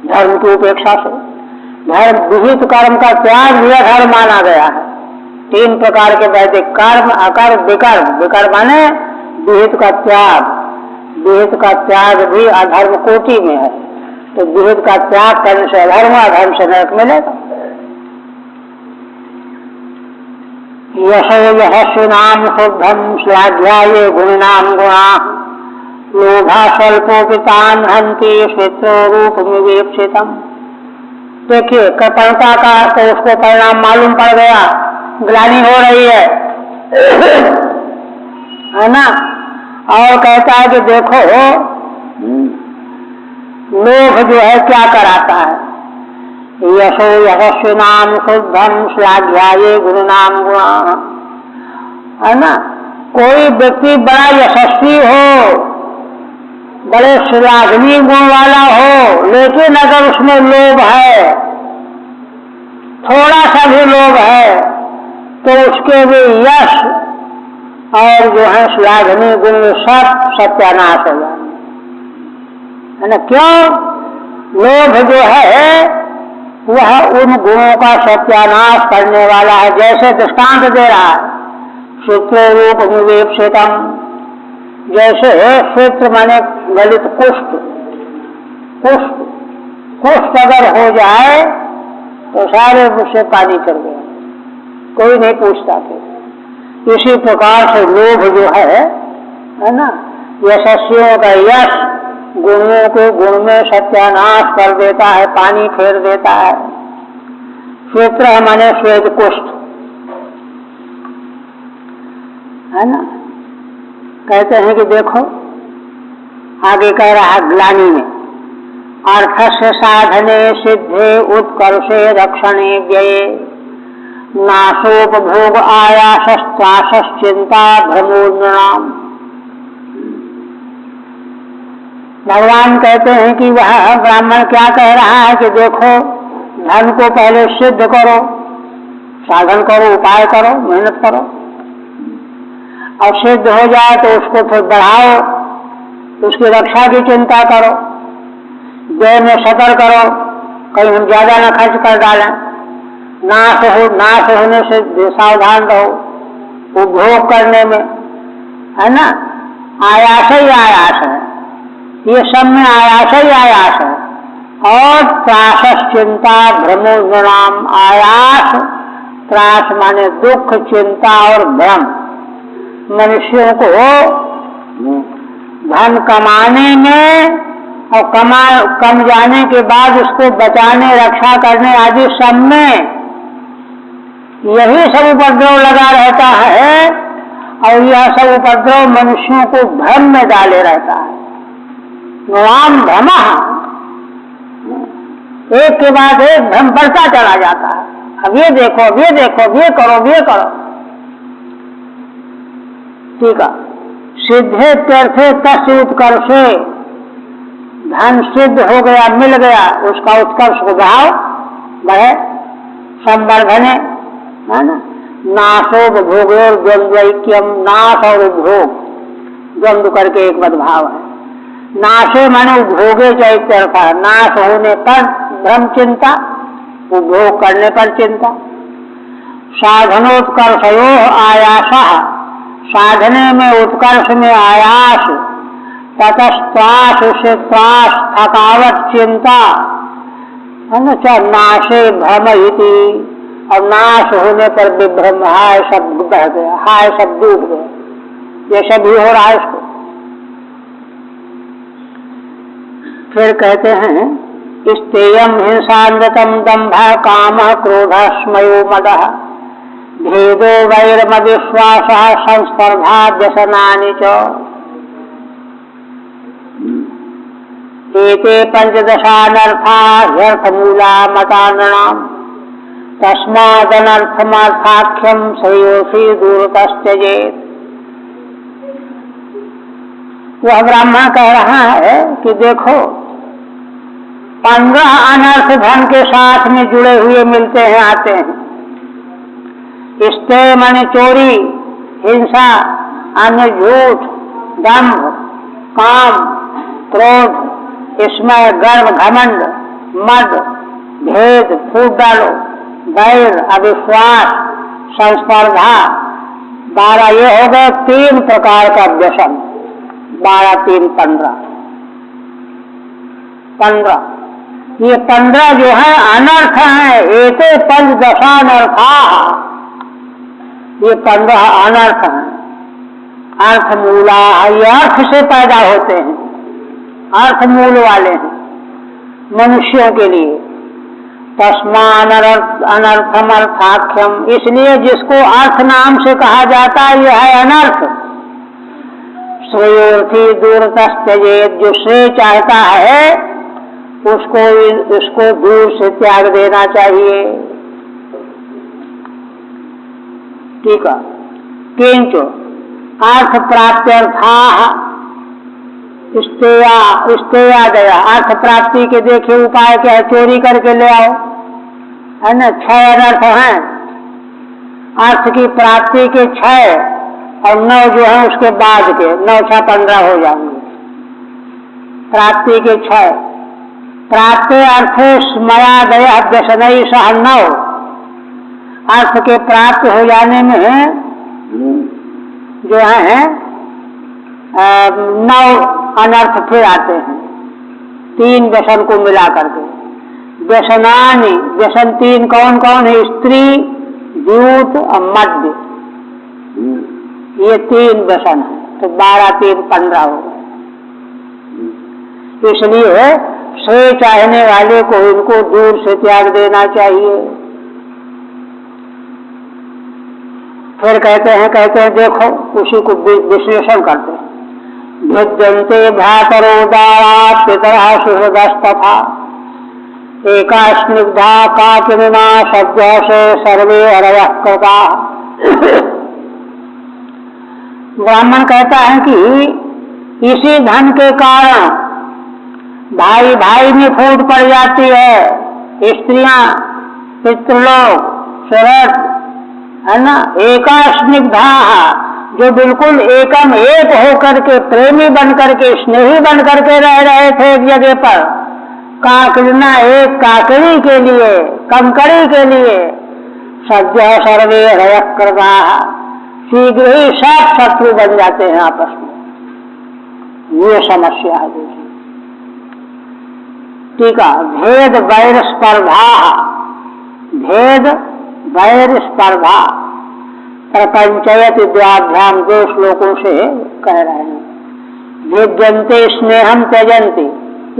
धर्म की उपेक्षा से। धर्म विहित कर्म का त्याग भी धर्म माना गया है। 3 प्रकार के वैदिक कर्म, अकर्म, विकर्म। विकर्म माने विहित का त्याग, विहित का त्याग भी अधर्म कोटि में है। तो विहित का त्याग करने से अधर्म, अधर्म से नरक मिलेगा। यशो यशस्विनाम शुद्धम स्वाध्याये गुणनाम गुणा, लोभा स्वल्पोपितान हंति क्षेत्रो रूपमिवेक्षितम्। देखिए कृपणता का तो उसको परिणाम मालूम पड़ गया, ग्लानि हो रही है ना। और कहता है कि देखो लोभ जो है क्या कराता है। यशो यशस्विनाम शुद्धम श्लाघ्याये गुणनाम गुणा, है ना। कोई व्यक्ति बड़ा यशस्वी हो, बड़े श्लाघनीय गुण वाला हो, लेकिन अगर उसमें लोभ है, थोड़ा सा भी लोभ है, तो उसके भी यश और जो है श्लाघनीय गुण सब सत्यानाश हो जाए, है ना। क्यों? लोभ जो है वह उन गुणों का सत्यानाश करने वाला है। जैसे दृष्टांत दे रहा है, सूत्र रूप विवेक्षितम, जैसे सूत्र माने गलित कुष्ठ, कुष्ठ अगर हो जाए तो सारे मुझसे पानी चल गया, कोई नहीं पूछता। फिर इसी प्रकार से लोभ जो है ना, यशस्वियों का यश गुणों के गुण में सत्यानाश कर देता है, पानी फेर देता है। क्षेत्र माने श्वेत कुष्ठ, है ना। कहते हैं कि देखो आगे कह रहा है ग्लानि में, अर्थस्य साधने सिद्धे उत्कर्षे रक्षणे व्यये नाशोपभोग आयासश्चासश्चिंता भ्रमोन्नणाम। भगवान कहते हैं कि वह ब्राह्मण क्या कह रहा है कि देखो, धन को पहले सिद्ध करो, साधन करो, उपाय करो, मेहनत करो, और सिद्ध हो जाए तो उसको फिर बढ़ाओ, उसकी रक्षा की चिंता करो, व्यय में सतर्क करो, कहीं हम ज्यादा न खर्च कर डालें, नाश होने से सावधान रहो, उपभोग करने में, है ना, आयास ही आयास है, ये सब में आयास ही आयास है। और त्रास चिंता भ्रमो नाम, आयास, त्रास माने दुख, चिंता और भ्रम। मनुष्यों को धन कमाने में और कम जाने के बाद उसको बचाने, रक्षा करने आदि सब में यही सब उपद्रव लगा रहता है, और यह सब उपद्रव मनुष्यों को भ्रम में डाले रहता है। राम भ्रमा, एक के बाद एक भ्रम बढ़ता चला जाता है। अब ये देखो, अब ये देखो, अब ये करो, अब ये करो। ठीक है, सिद्धे तीर्थे तस्य उत्कर्षे, धन सिद्ध हो गया, मिल गया, उसका उत्कर्ष भाव बढ़े, संवर्धने, है ना। नाशो भोगोर द्वंद्वैक्यम, नाश और उपभोग द्वंद्व करके एक मदभाव है। नाशे माने उपभोगे चैत्यर्थ, नाश होने पर भ्रम चिंता, उपभोग करने पर चिंता। साधनोत्कर्षयो आयासः, साधने में उत्कर्ष में आयास, ततस्त्रास, उसे त्रास, थकावट, चिंता, है ना। क्या नाशे भ्रम इति, और नाश होने पर विभ्रम, हाय सब बह गया, हाय सब डूब गया, ये सब भी हो रहा है इसको। फिर कहते हैं स्तेयम हिंसान्वितम दंभ काम क्रोध स्मयो मदः भेदो वैरमविश्वास संस्पर्धा व्यसनानि च एते पंचदशानर्था ह्यर्थमूला मतानृणाम् तस्मादनर्थमार्थाख्यम श्रेयोसी दूरतस्त्यजेत्। वह ब्राह्मण कह रहा है कि देखो, 15 अनर्थ धन के साथ में जुड़े हुए मिलते हैं, आते हैं। स्तेय माने चोरी, हिंसा, अन्य झूठ, दंभ, काम, क्रोध, स्मय, गर्व, घमंड, मद, भेद, फूट डालो, वैर, अविश्वास, संस्पर्धा, 12 ये हो गए 3 प्रकार का व्यसन। 12, 3, 15। ये 15 जो है अनर्थ है, एते पंचदशानर्था, ये 15 अनर्थ हैं। अर्थ मूला, ये अर्थ से पैदा होते हैं, अर्थ मूल वाले हैं मनुष्यों के लिए। तस्मान अनर्थम अर्थाख्यम, इसलिए जिसको अर्थ नाम से कहा जाता है यह है अनर्थ। श्रेयोर्थी दूरतस्त्यजेत, जो श्रेय चाहता है उसको दूर से त्याग देना चाहिए। ठीक है। किंच अर्थ प्राप्त्यर्था स्तेया दया, अर्थ प्राप्ति के देखे उपाय क्या है, चोरी करके ले आओ, है ना। 6 अनर्थ हैं, अर्थ की प्राप्ति के 6 और 9 जो है उसके बाद के, 9, 6, 15 हो जाएंगे। प्राप्ति के 6, प्राप्ते अर्थे स्मया दया व्यसनई सह 9, अर्थ के प्राप्त हो जाने में जो है 9 अनर्थ फिर आते हैं, 3 व्यसन को मिला करके। व्यसनानि, व्यसन 3 कौन कौन है, स्त्री, दूध और मद्य, ये 3 व्यसन है। तो 12, 3, 15 हो गए। इसलिए श्रेय चाहने वाले को इनको दूर से त्याग देना चाहिए। फिर कहते हैं देखो, उसी को विश्लेषण करते हैं। भिद्यन्ते भ्रातरोदारा पितरः सुहृदस्तथा एका स्निग्धा काकिनिना सद्यः से सर्वे हरयः कृता। ब्राह्मण कहता है कि इसी धन के कारण भाई भाई में फूट पड़ जाती है, स्त्रियां, पितृलोक, सुरत, है ना, एका स्निग्धा, जो बिल्कुल एकम एक होकर के प्रेमी बन करके स्नेही बन करके रह रहे थे एक जगह पर, काकड़ना एक काकड़ी के लिए, कंकड़ी के लिए, सद्य सर्वे हयकृता, शीघ्र ही सब शत्रु बन जाते हैं आपस में। ये समस्या है। देखिए ठीक है, भेद वैर स्पर्धा, भेद वैर स्पर्धा, प्रपंचयत विद्याभ्याम, दो श्लोकों से कह रहे हैं। भेद्यन्ते स्नेहम त्यजन्ति,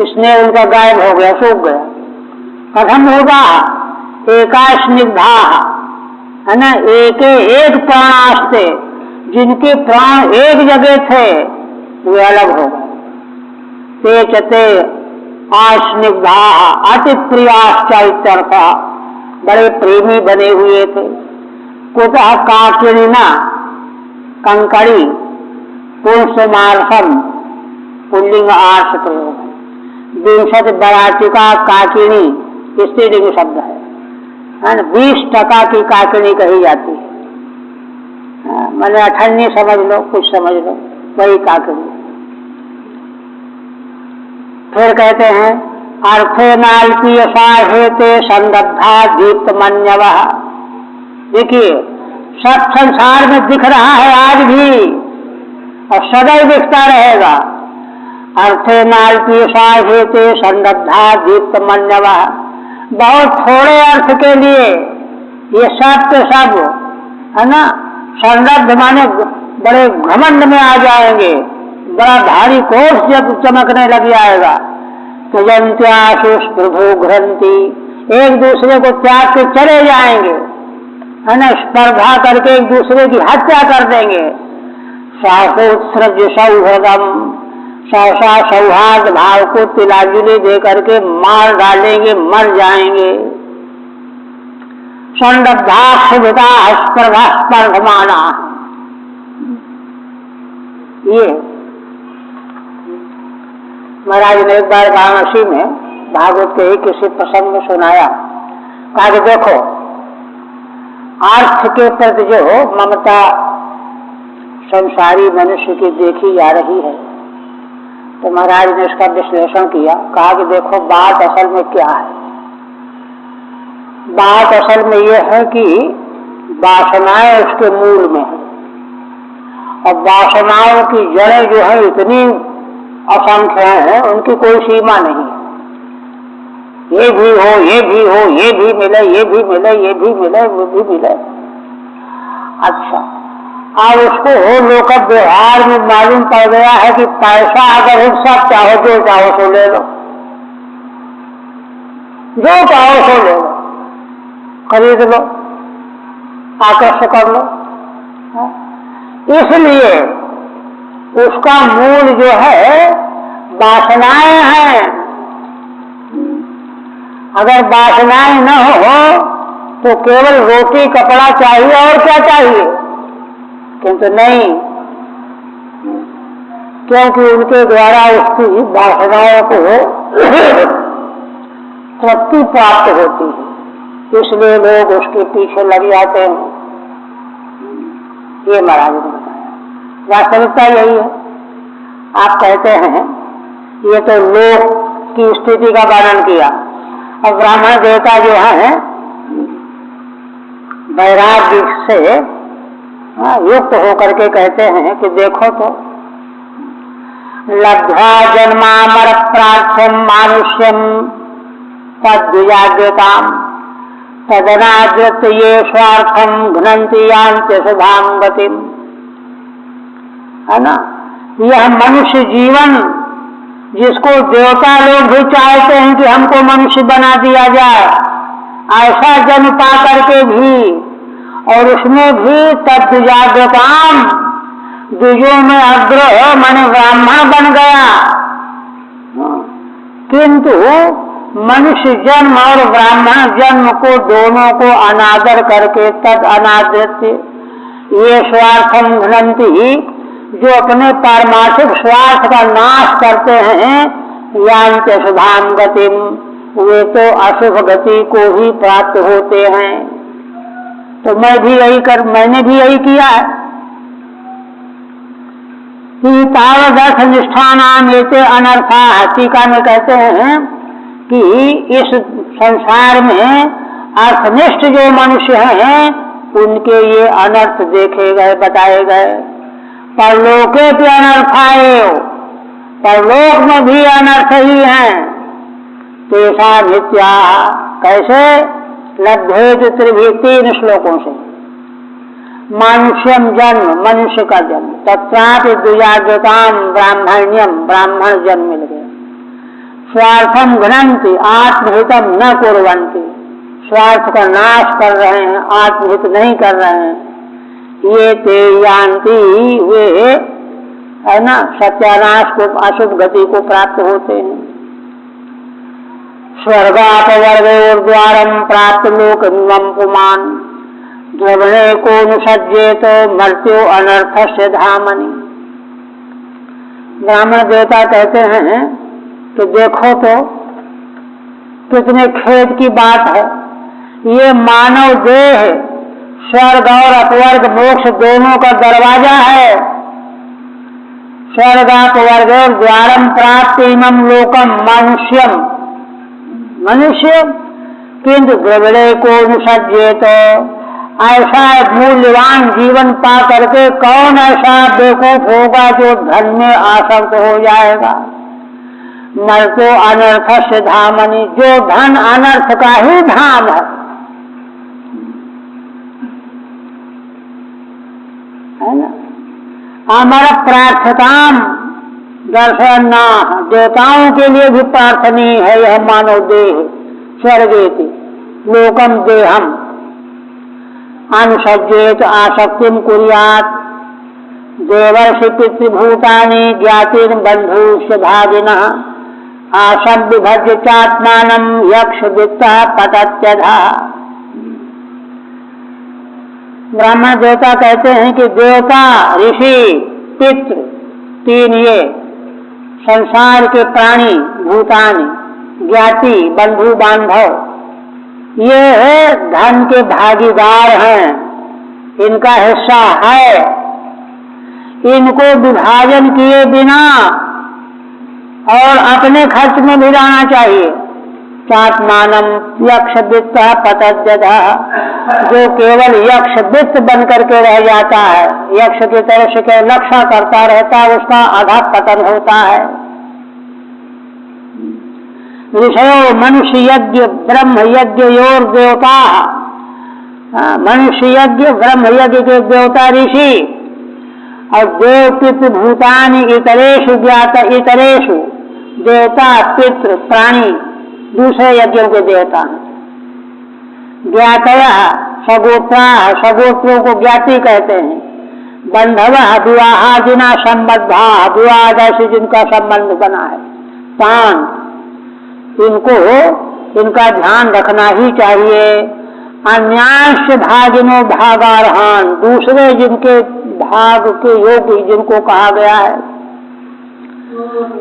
स्नेह उनका गायब हो गया, सूख गया। कथम होगा, एका स्निग्धा, है ना, एक प्राण आस्ते, जिनके प्राण एक जगह थे वे अलग हो गए। ते चते अस्निग्धा अति प्रियाश्चैत्यर्था, बड़े प्रेमी बने हुए थे। कुतः काकिना, कंकड़ी, पुंसमार्थम, पुल्लिंग आर्ष प्रयोग है। विंशत बराचिका काकिनी स्त्रीलिंग शब्द है, 20% की काकिनी कही जाती है। मैंने 98 समझ लो, कुछ समझ लो, वही काकिनी। फिर कहते हैं अर्थे नाल्पीयसा हेते संदग्धा दीप्तमन्यव। देखिए सब संसार में दिख रहा है आज भी और सदैव दिखता रहेगा। अर्थे नाल्पीयसा हेते संदग्धा दीप्तमन्यव, बहुत थोड़े अर्थ के लिए ये सब के सब, है ना, संदग्ध माने बड़े घमंड में आ जाएंगे, बड़ा भारी कोष जब चमकने लग जाएगा। त्यजन्त्याशु स्पृभो घ्रंति, एक दूसरे को त्याग के चले जाएंगे, है ना, स्पर्धा करके एक दूसरे की हत्या कर देंगे। साहोत्सृज सौहृदम, सहसा सौहार्द भाव को तिलांजलि दे करके मार डालेंगे, मर जाएंगे। संदग्धा शुभता स्पर्धा स्पर्धमाना, ये महाराज ने एक बार वाराणसी में भागवत के ही किसी प्रसंग में सुनाया। कहा कि देखो अर्थ के प्रति जो ममता संसारी मनुष्य की देखी जा रही है, तो महाराज ने इसका विश्लेषण किया। कहा कि देखो बात असल में क्या है। बात असल में यह है कि वासनाएं उसके मूल में है, और वासनाओं की जड़ें जो है इतनी असंख्य है, उनकी कोई सीमा नहीं है। ये भी हो, ये भी हो, ये भी मिले, ये भी मिले, ये भी मिले, वो भी मिले। अच्छा, अब उसको लोक व्यवहार में मालूम पड़ गया है कि पैसा अगर है, सब चाहो जो चाहो सो ले लो, जो चाहो सो ले लो, खरीद लो, आकर्षण कर लो। इसलिए उसका मूल जो है वासनाएं हैं। अगर वासनाएं न हो तो केवल रोटी कपड़ा चाहिए, और क्या चाहिए? किंतु नहीं, क्योंकि उनके द्वारा उसकी वासनाओं को तृप्ति प्राप्त होती है, इसलिए लोग उसके पीछे लग जाते हैं। ये महाराज ने बताया, वास्तविकता यही है। आप कहते हैं ये तो लोक की स्थिति का वर्णन किया, और ब्राह्मण देवता जो है वैराग्य से युक्त होकर के कहते हैं कि देखो तो लब्ध्वा जन्मामर प्रार्थ्यम मानुष्यम तद्विजाग्यताम तदनाद्यत ये स्वार्थम घ्नन्ति यान्ति शुभां गतिम। है ना, यह मनुष्य जीवन जिसको देवता लोग भी चाहते हैं कि हमको मनुष्य बना दिया जाए, ऐसा जन्म पा करके भी, और उसमें भी तद्विजाग्यताम, द्विजों में अग्रह माने ब्राह्मण बन गया। किंतु मनुष्य जन्म और ब्राह्मण जन्म को दोनों को अनादर करके तद अनादृत ये स्वार्थम घ्नन्ति, जो अपने पारमार्थिक स्वार्थ का नाश करते हैं, यान्ति अशुभाम गतिम, वे तो अशुभ गति को ही प्राप्त होते हैं। तो मैंने भी यही किया है कि तावदर्थ निष्ठानाम एते अनर्था। टीका में कहते हैं कि इस संसार में अर्थनिष्ठ जो मनुष्य हैं उनके ये अनर्थ देखे गए, बताए गए। परलोके पे अनर्थाए, परलोक में भी अनर्थ ही हैं। तेषा नित्या, कैसे? लब्धेत त्रिभी, 3 श्लोकों से। मनुष्यम जन्म, मनुष्य का जन्म, तत्रापि द्विजाग्रताम ब्राह्मण्यम, ब्राह्मण जन्म मिल गया। स्वार्थम घ्नन्ति आत्महितम न कुर्वन्ति, स्वार्थ का नाश कर रहे हैं, आत्महित नहीं कर रहे हैं। ये ते यान्ति, वे है ना सत्यानाश को, अशुभ गति को प्राप्त होते हैं। स्वर्गापवर्गोर्द्वारम प्राप्त लोक निमम पुमान, द्रवणे को नुसज्जेत मृत्यु अनर्थ से धामनि। ब्राह्मण देवता कहते हैं कि देखो तो कितने खेद की बात है, ये मानव देह स्वर्ग और अपवर्ग मोक्ष दोनों का दरवाजा है। स्वर्गापवर्ग द्वारम प्राप्त इमं लोकम मनुष्यम, मनुष्य, किंतु द्रविड़े को नुसज्जेत, ऐसा मूल्यवान जीवन पा करके कौन ऐसा बेवकूफ होगा जो धन में आसक्त हो जाएगा। मृत्यु अनर्थ से धामनि, जो धन अनर्थ का ही धाम है ना। अमर प्रार्थताम दर्शन, देवताओं के लिए भी प्रार्थनीय है यह मानव देह। स्वर्गेति लोकम देहम अनुसज्जेत आसक्तिम कुर्यात्, देवर्षि पितृभूतानि ज्ञातिर् बन्धुश्च भागिनः, आसं विभज्य चात्मानं यक्ष वित्तः पतत्यधा। ब्राह्मण देवता कहते हैं कि देवता, ऋषि, पितृ, 3 ये संसार के प्राणी, भूतानि, ज्ञाति, बंधु बांधव, ये धन के भागीदार हैं, इनका हिस्सा है। इनको विभाजन किए बिना और अपने खर्च में भी लाना चाहिए। चात्मानम यक्ष वित्त पतद्यधा, जो केवल यक्ष वित्त बन करके रह जाता है, यक्ष की तरफ से केवल रक्षा करता रहता है, उसका आधा पतन होता है। ऋषयो मनुष्य यज्ञ ब्रह्म यज्ञ योर देवता, मनुष्य यज्ञ ब्रह्म यज्ञ के देवता ऋषि, और देव पितृ भूतानि इतरेषु ज्ञात, इतरेषु देवता पितृ प्राणी दूसरे यज्ञों के देवता हैं। ज्ञातयः सगोत्राः, सगोत्रों को ज्ञाति कहते हैं। बंधवः विवाहादिना संबद्धा, विवाह जैसे जिनका संबंध बना है। तान, इनको इनका ध्यान रखना ही चाहिए। अन्यांश भागिनो भागारहान, दूसरे जिनके भाग के योग्य जिनको कहा गया है।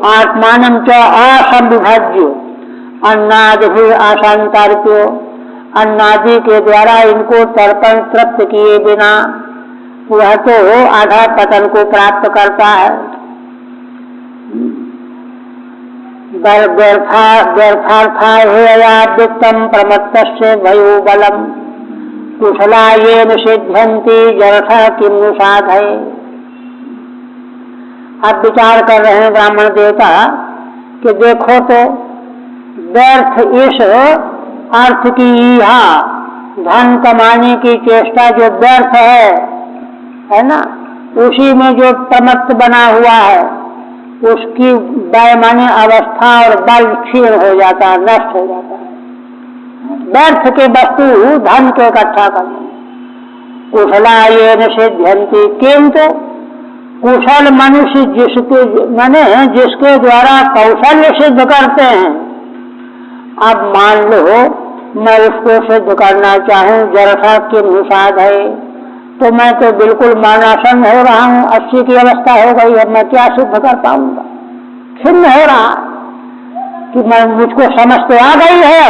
आत्मानं च असंविभज्य अन्नादि आशांतर्प्यो, अन्नादि के द्वारा इनको तर्पण तृप्त किए बिना वह तो आधा पतन को प्राप्त करता है। व्यर्थार्थाय वित्तम प्रमत्तस्य भयो बलम, कुशलायेन सिद्ध्यन्ति जरथा किन्नु साधये। अब विचार कर रहे हैं ब्राह्मण देवता कि देखो तो व्यर्थ इस अर्थ की यहाँ धन कमाने की चेष्टा जो व्यर्थ है ना, उसी में जो प्रमत्त बना हुआ है उसकी वैमान्य अवस्था और बल क्षीण हो जाता है, नष्ट हो जाता है। व्यर्थ के वस्तु धन के इकट्ठा करना। कुशलायेन सिद्ध्यन्ति, किंतु कुशल मनुष्य जिसके द्वारा कौशल्य सिद्ध करते हैं। अब मान लो मैं उसको सिद्ध करना चाहूँ, जरथा की निषाद है, तो मैं तो बिल्कुल मानासन हो रहा हूँ, 80 की अवस्था हो गई है, मैं क्या सिद्ध कर पाऊंगा? खिन्न हो रहा। कि मैं मुझको समझ तो आ गई है,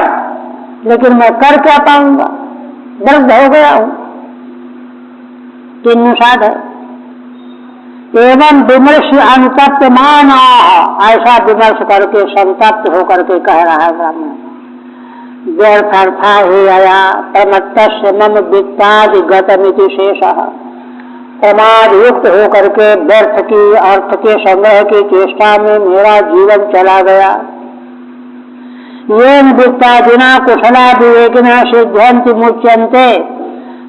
लेकिन मैं कर क्या पाऊंगा, दर्द हो गया हूं। तीन निषाद है। एवं विमर्श अनुतप्त माना, ऐसा विमर्श करके संतप्त होकर के कह रहा है ब्राह्मण। व्यर्थार्था ही आया प्रमत्तस्य मम वित्तादि गतमिति शेषः। प्रमाद युक्त होकर के व्यर्थ की अर्थ के संग्रह की चेष्टा में मेरा जीवन चला गया। येन वित्तादिना कुशला विवेकिना सिद्ध्यन्ति मुच्यन्ते।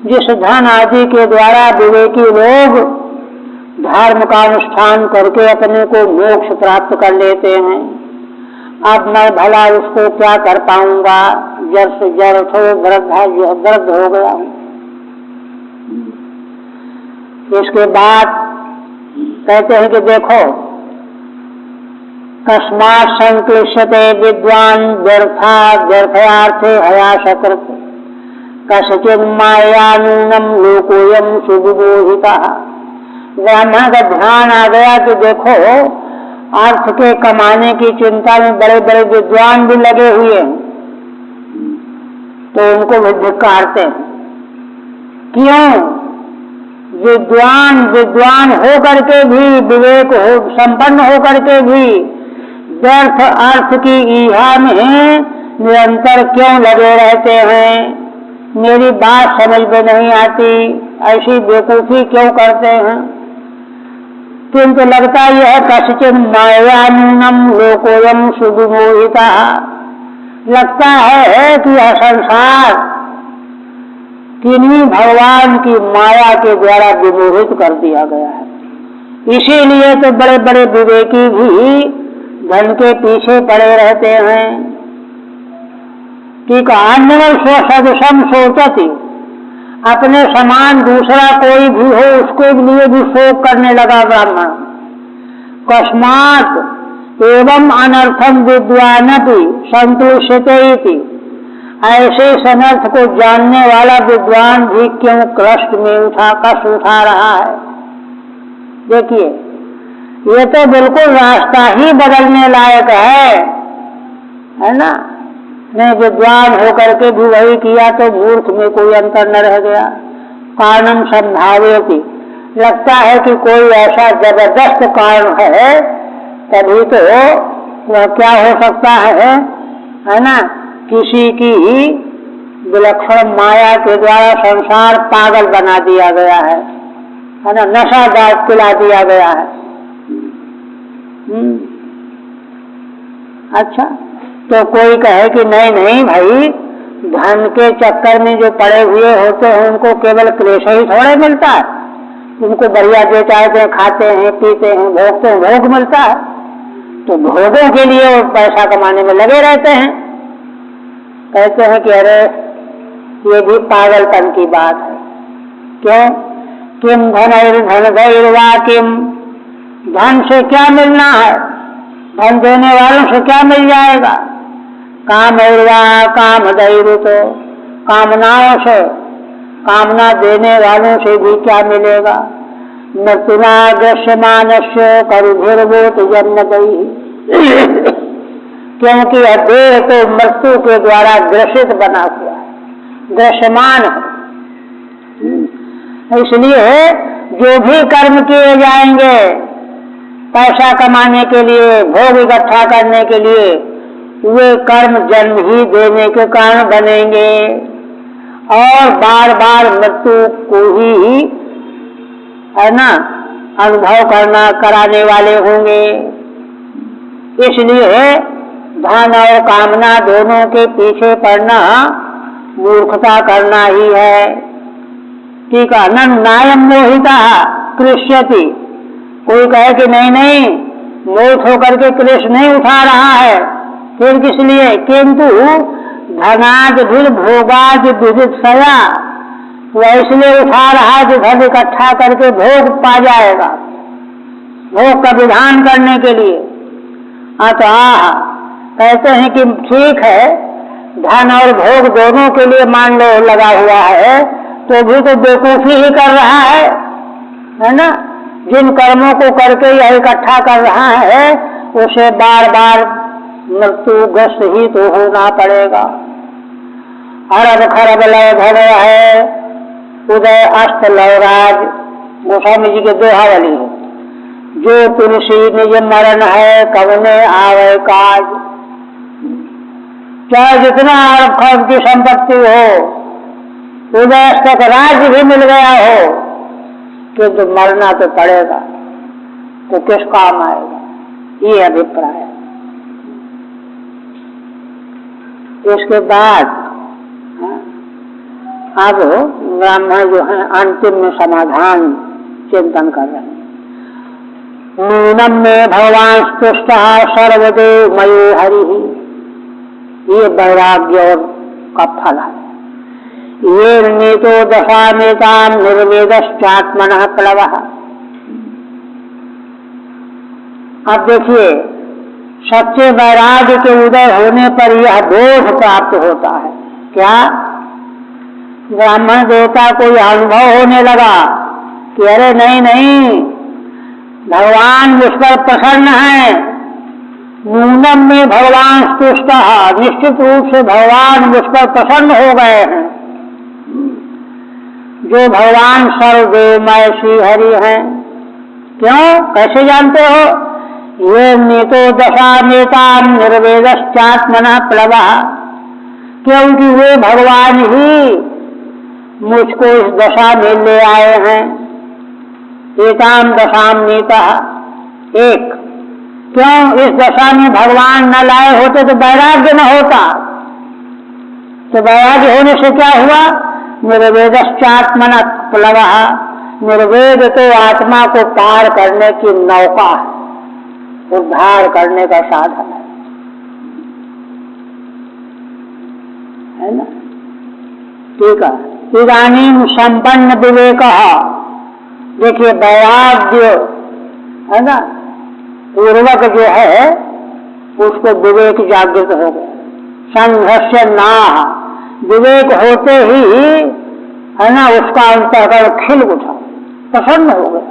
जिस धन आदि के द्वारा विवेकी लोग धर्म का अनुष्ठान करके अपने को मोक्ष प्राप्त कर लेते हैं, अब मैं भला उसको क्या कर पाऊंगा, जड़ से जड़ हो वृद्ध हो गया हूं। इसके बाद कहते हैं कि देखो, कस्मात् संक्लिश्यते विद्वान व्यर्था व्यर्थयार्थे हयाशकृत कस्चित् मायानूनम लोकोयम सुविमोहितः। ब्राह्मण का ध्यान आ गया कि देखो, अर्थ के कमाने की चिंता में बड़े बड़े विद्वान भी लगे हुए हैं, तो उनको भी धिक्कारते हैं। क्यों? विद्वान हो करके भी, विवेक हो संपन्न हो करके भी व्यर्थ अर्थ की ईहा में निरंतर क्यों लगे रहते हैं? मेरी बात समझ में नहीं आती, ऐसी बेवकूफी क्यों करते हैं? किंतु लगता यह कश्चित् मायानूनम लोकोयम सुविमोहिता। लगता है कि यह संसार किन्हीं भगवान की माया के द्वारा विमोहित कर दिया गया है। इसीलिए तो बड़े बड़े विवेकी भी धन के पीछे पड़े रहते हैं। कि अन्य स्वसदृशम सोचती, अपने समान दूसरा कोई भी हो उसके लिए भी शोक करने लगा ब्राह्मण। कस्मात् एवं अनर्थम विद्वानपि संतुष्यते। ऐसे समर्थ को जानने वाला विद्वान भी क्यों कष्ट उठा रहा है? देखिए, ये तो बिल्कुल रास्ता ही बदलने लायक है ना? नहीं, विद्वान होकर के भी वही किया तो मूर्ख में कोई अंतर न रह गया। कारणम संभाव्यति, लगता है कि कोई ऐसा जबरदस्त कारण है, तभी तो वह क्या हो सकता है ना? किसी की विलक्षण माया के द्वारा संसार पागल बना दिया गया है ना? नशा दाग पिला दिया गया है। अच्छा, तो कोई कहे कि नहीं नहीं भाई, धन के चक्कर में जो पड़े हुए होते हैं उनको केवल क्लेश ही थोड़े मिलता है। उनको बढ़िया जो चाहते हैं खाते हैं, पीते हैं, भोगते हैं, भोग मिलता है। तो भोगों के लिए वो पैसा कमाने में लगे रहते हैं। कहते हैं कि अरे ये भी पागलपन की बात है। क्यों? किम धन दैर्वा किम, धन से क्या मिलना है? धन देने वालों से क्या मिल जाएगा? काम काम दैर्य, तो कामनाओं से, कामना देने वालों से भी क्या मिलेगा? मृत्युना दृश्यमानस्य करुभिर्भूत जन्मदयी। क्योंकि यह देह तो मृत्यु के द्वारा ग्रसित बना हुआ है, दृश्यमान है। इसलिए जो भी कर्म किए जाएंगे पैसा कमाने के लिए, भोग इकट्ठा करने के लिए, वे कर्म जन्म ही देने के कारण बनेंगे और बार बार मृत्यु को ही है ना अनुभव कराने वाले होंगे। इसलिए धन और कामना दोनों के पीछे पड़ना मूर्खता करना ही है। ठीक है, नायम मोहिता कृष्यति। कोई कहे कि नहीं नहीं, मोहित होकर के क्लेश नहीं उठा रहा है, फिर किस लिए? किंतु धनाद भी भोगाद विदित्सया, वह इसलिए उठा रहा है कि धन इकट्ठा करके भोग पा जाएगा, भोग का विधान करने के लिए। अतः कहते हैं कि ठीक है, धन और भोग दोनों के लिए मान लो लगा हुआ है, तो भी तो बेवकूफी ही कर रहा है ना? जिन कर्मों को करके यह इकट्ठा कर रहा है उसे बार बार मृत्युग्रस्त ही तो होना पड़ेगा। अरब खरब लय धन है, उदय अस्त लयराज, गोस्वामी जी के दोहावली है। जो तुलसी निज मरण है, कवने आवे काज। चाहे जितना अरब खरब की संपत्ति हो, उदय तक राज्य भी मिल गया हो, किंतु तो मरना तो पड़ेगा, तो किस काम आएगा, ये अभिप्राय है। इसके बाद अब ब्राह्मण जो है अंतिम में समाधान चिंतन कर रहे हैं। नूनम में भगवान स्तुष्ट सर्वदेव मयो हरि, ये वैराग्य और का फल है। ये नीतो दशा नेताम निर्वेदश्चात्मनः प्लवः। अब देखिए, सच्चे वैराग्य के उदय होने पर यह बोध प्राप्त होता है। क्या? ब्राह्मण देवता को यह अनुभव होने लगा कि अरे नहीं नहीं, भगवान मुझ पर प्रसन्न है। नूनम में भगवान स्तुष्ट, निश्चित रूप से भगवान मुझ पर प्रसन्न हो गए हैं। जो भगवान सर्वदेवमय श्री हरि हैं। क्यों? कैसे जानते हो? ये नीतो दशा नेता निर्वेदश्चात्मनः प्लवः, क्योंकि वे भगवान ही मुझको इस दशा में ले आए हैं। एकाम दशाम नीता, एक। क्यों? इस दशा में भगवान न लाए होते तो वैराग्य न होता। तो वैराग्य होने से क्या हुआ? निर्वेदश्चात्मनः प्लवः। निर्वेद तो आत्मा को पार करने की नौका है, उद्धार करने का साधन है ना। ठीक है। इदानीं संपन्न विवेक, देखिए वैराग्य है ना, पूर्वक जो है उसको विवेक जागृत हो गया। संघर्ष ना, विवेक होते ही है ना उसका अंतःकरण खिल उठा, प्रसन्न हो गया।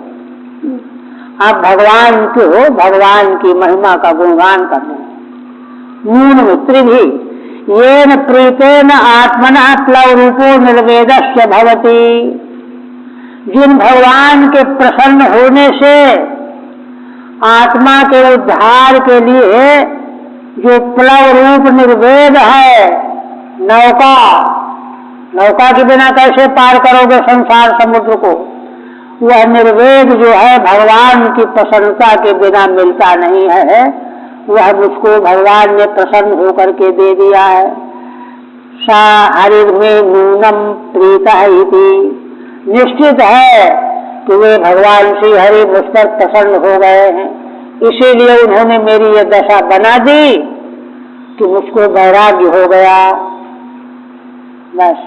आप भगवान को, भगवान की महिमा का गुणगान करने। नून मित्र भी येन प्रीतेन आत्मनः प्लव रूपो निर्वेदस्य भवति। जिन भगवान के प्रसन्न होने से आत्मा के उद्धार के लिए जो प्लव रूप निर्वेद है, नौका, नौका के बिना कैसे पार करोगे संसार समुद्र को? वह निर्वेद जो है भगवान की प्रसन्नता के बिना मिलता नहीं है। वह मुझको भगवान ने प्रसन्न होकर के दे दिया है। सा हरि में नूनम प्रीता इति, निश्चित है कि वे भगवान श्री हरि मुझ पर प्रसन्न हो गए हैं। इसीलिए उन्होंने मेरी ये दशा बना दी कि मुझको वैराग्य हो गया। बस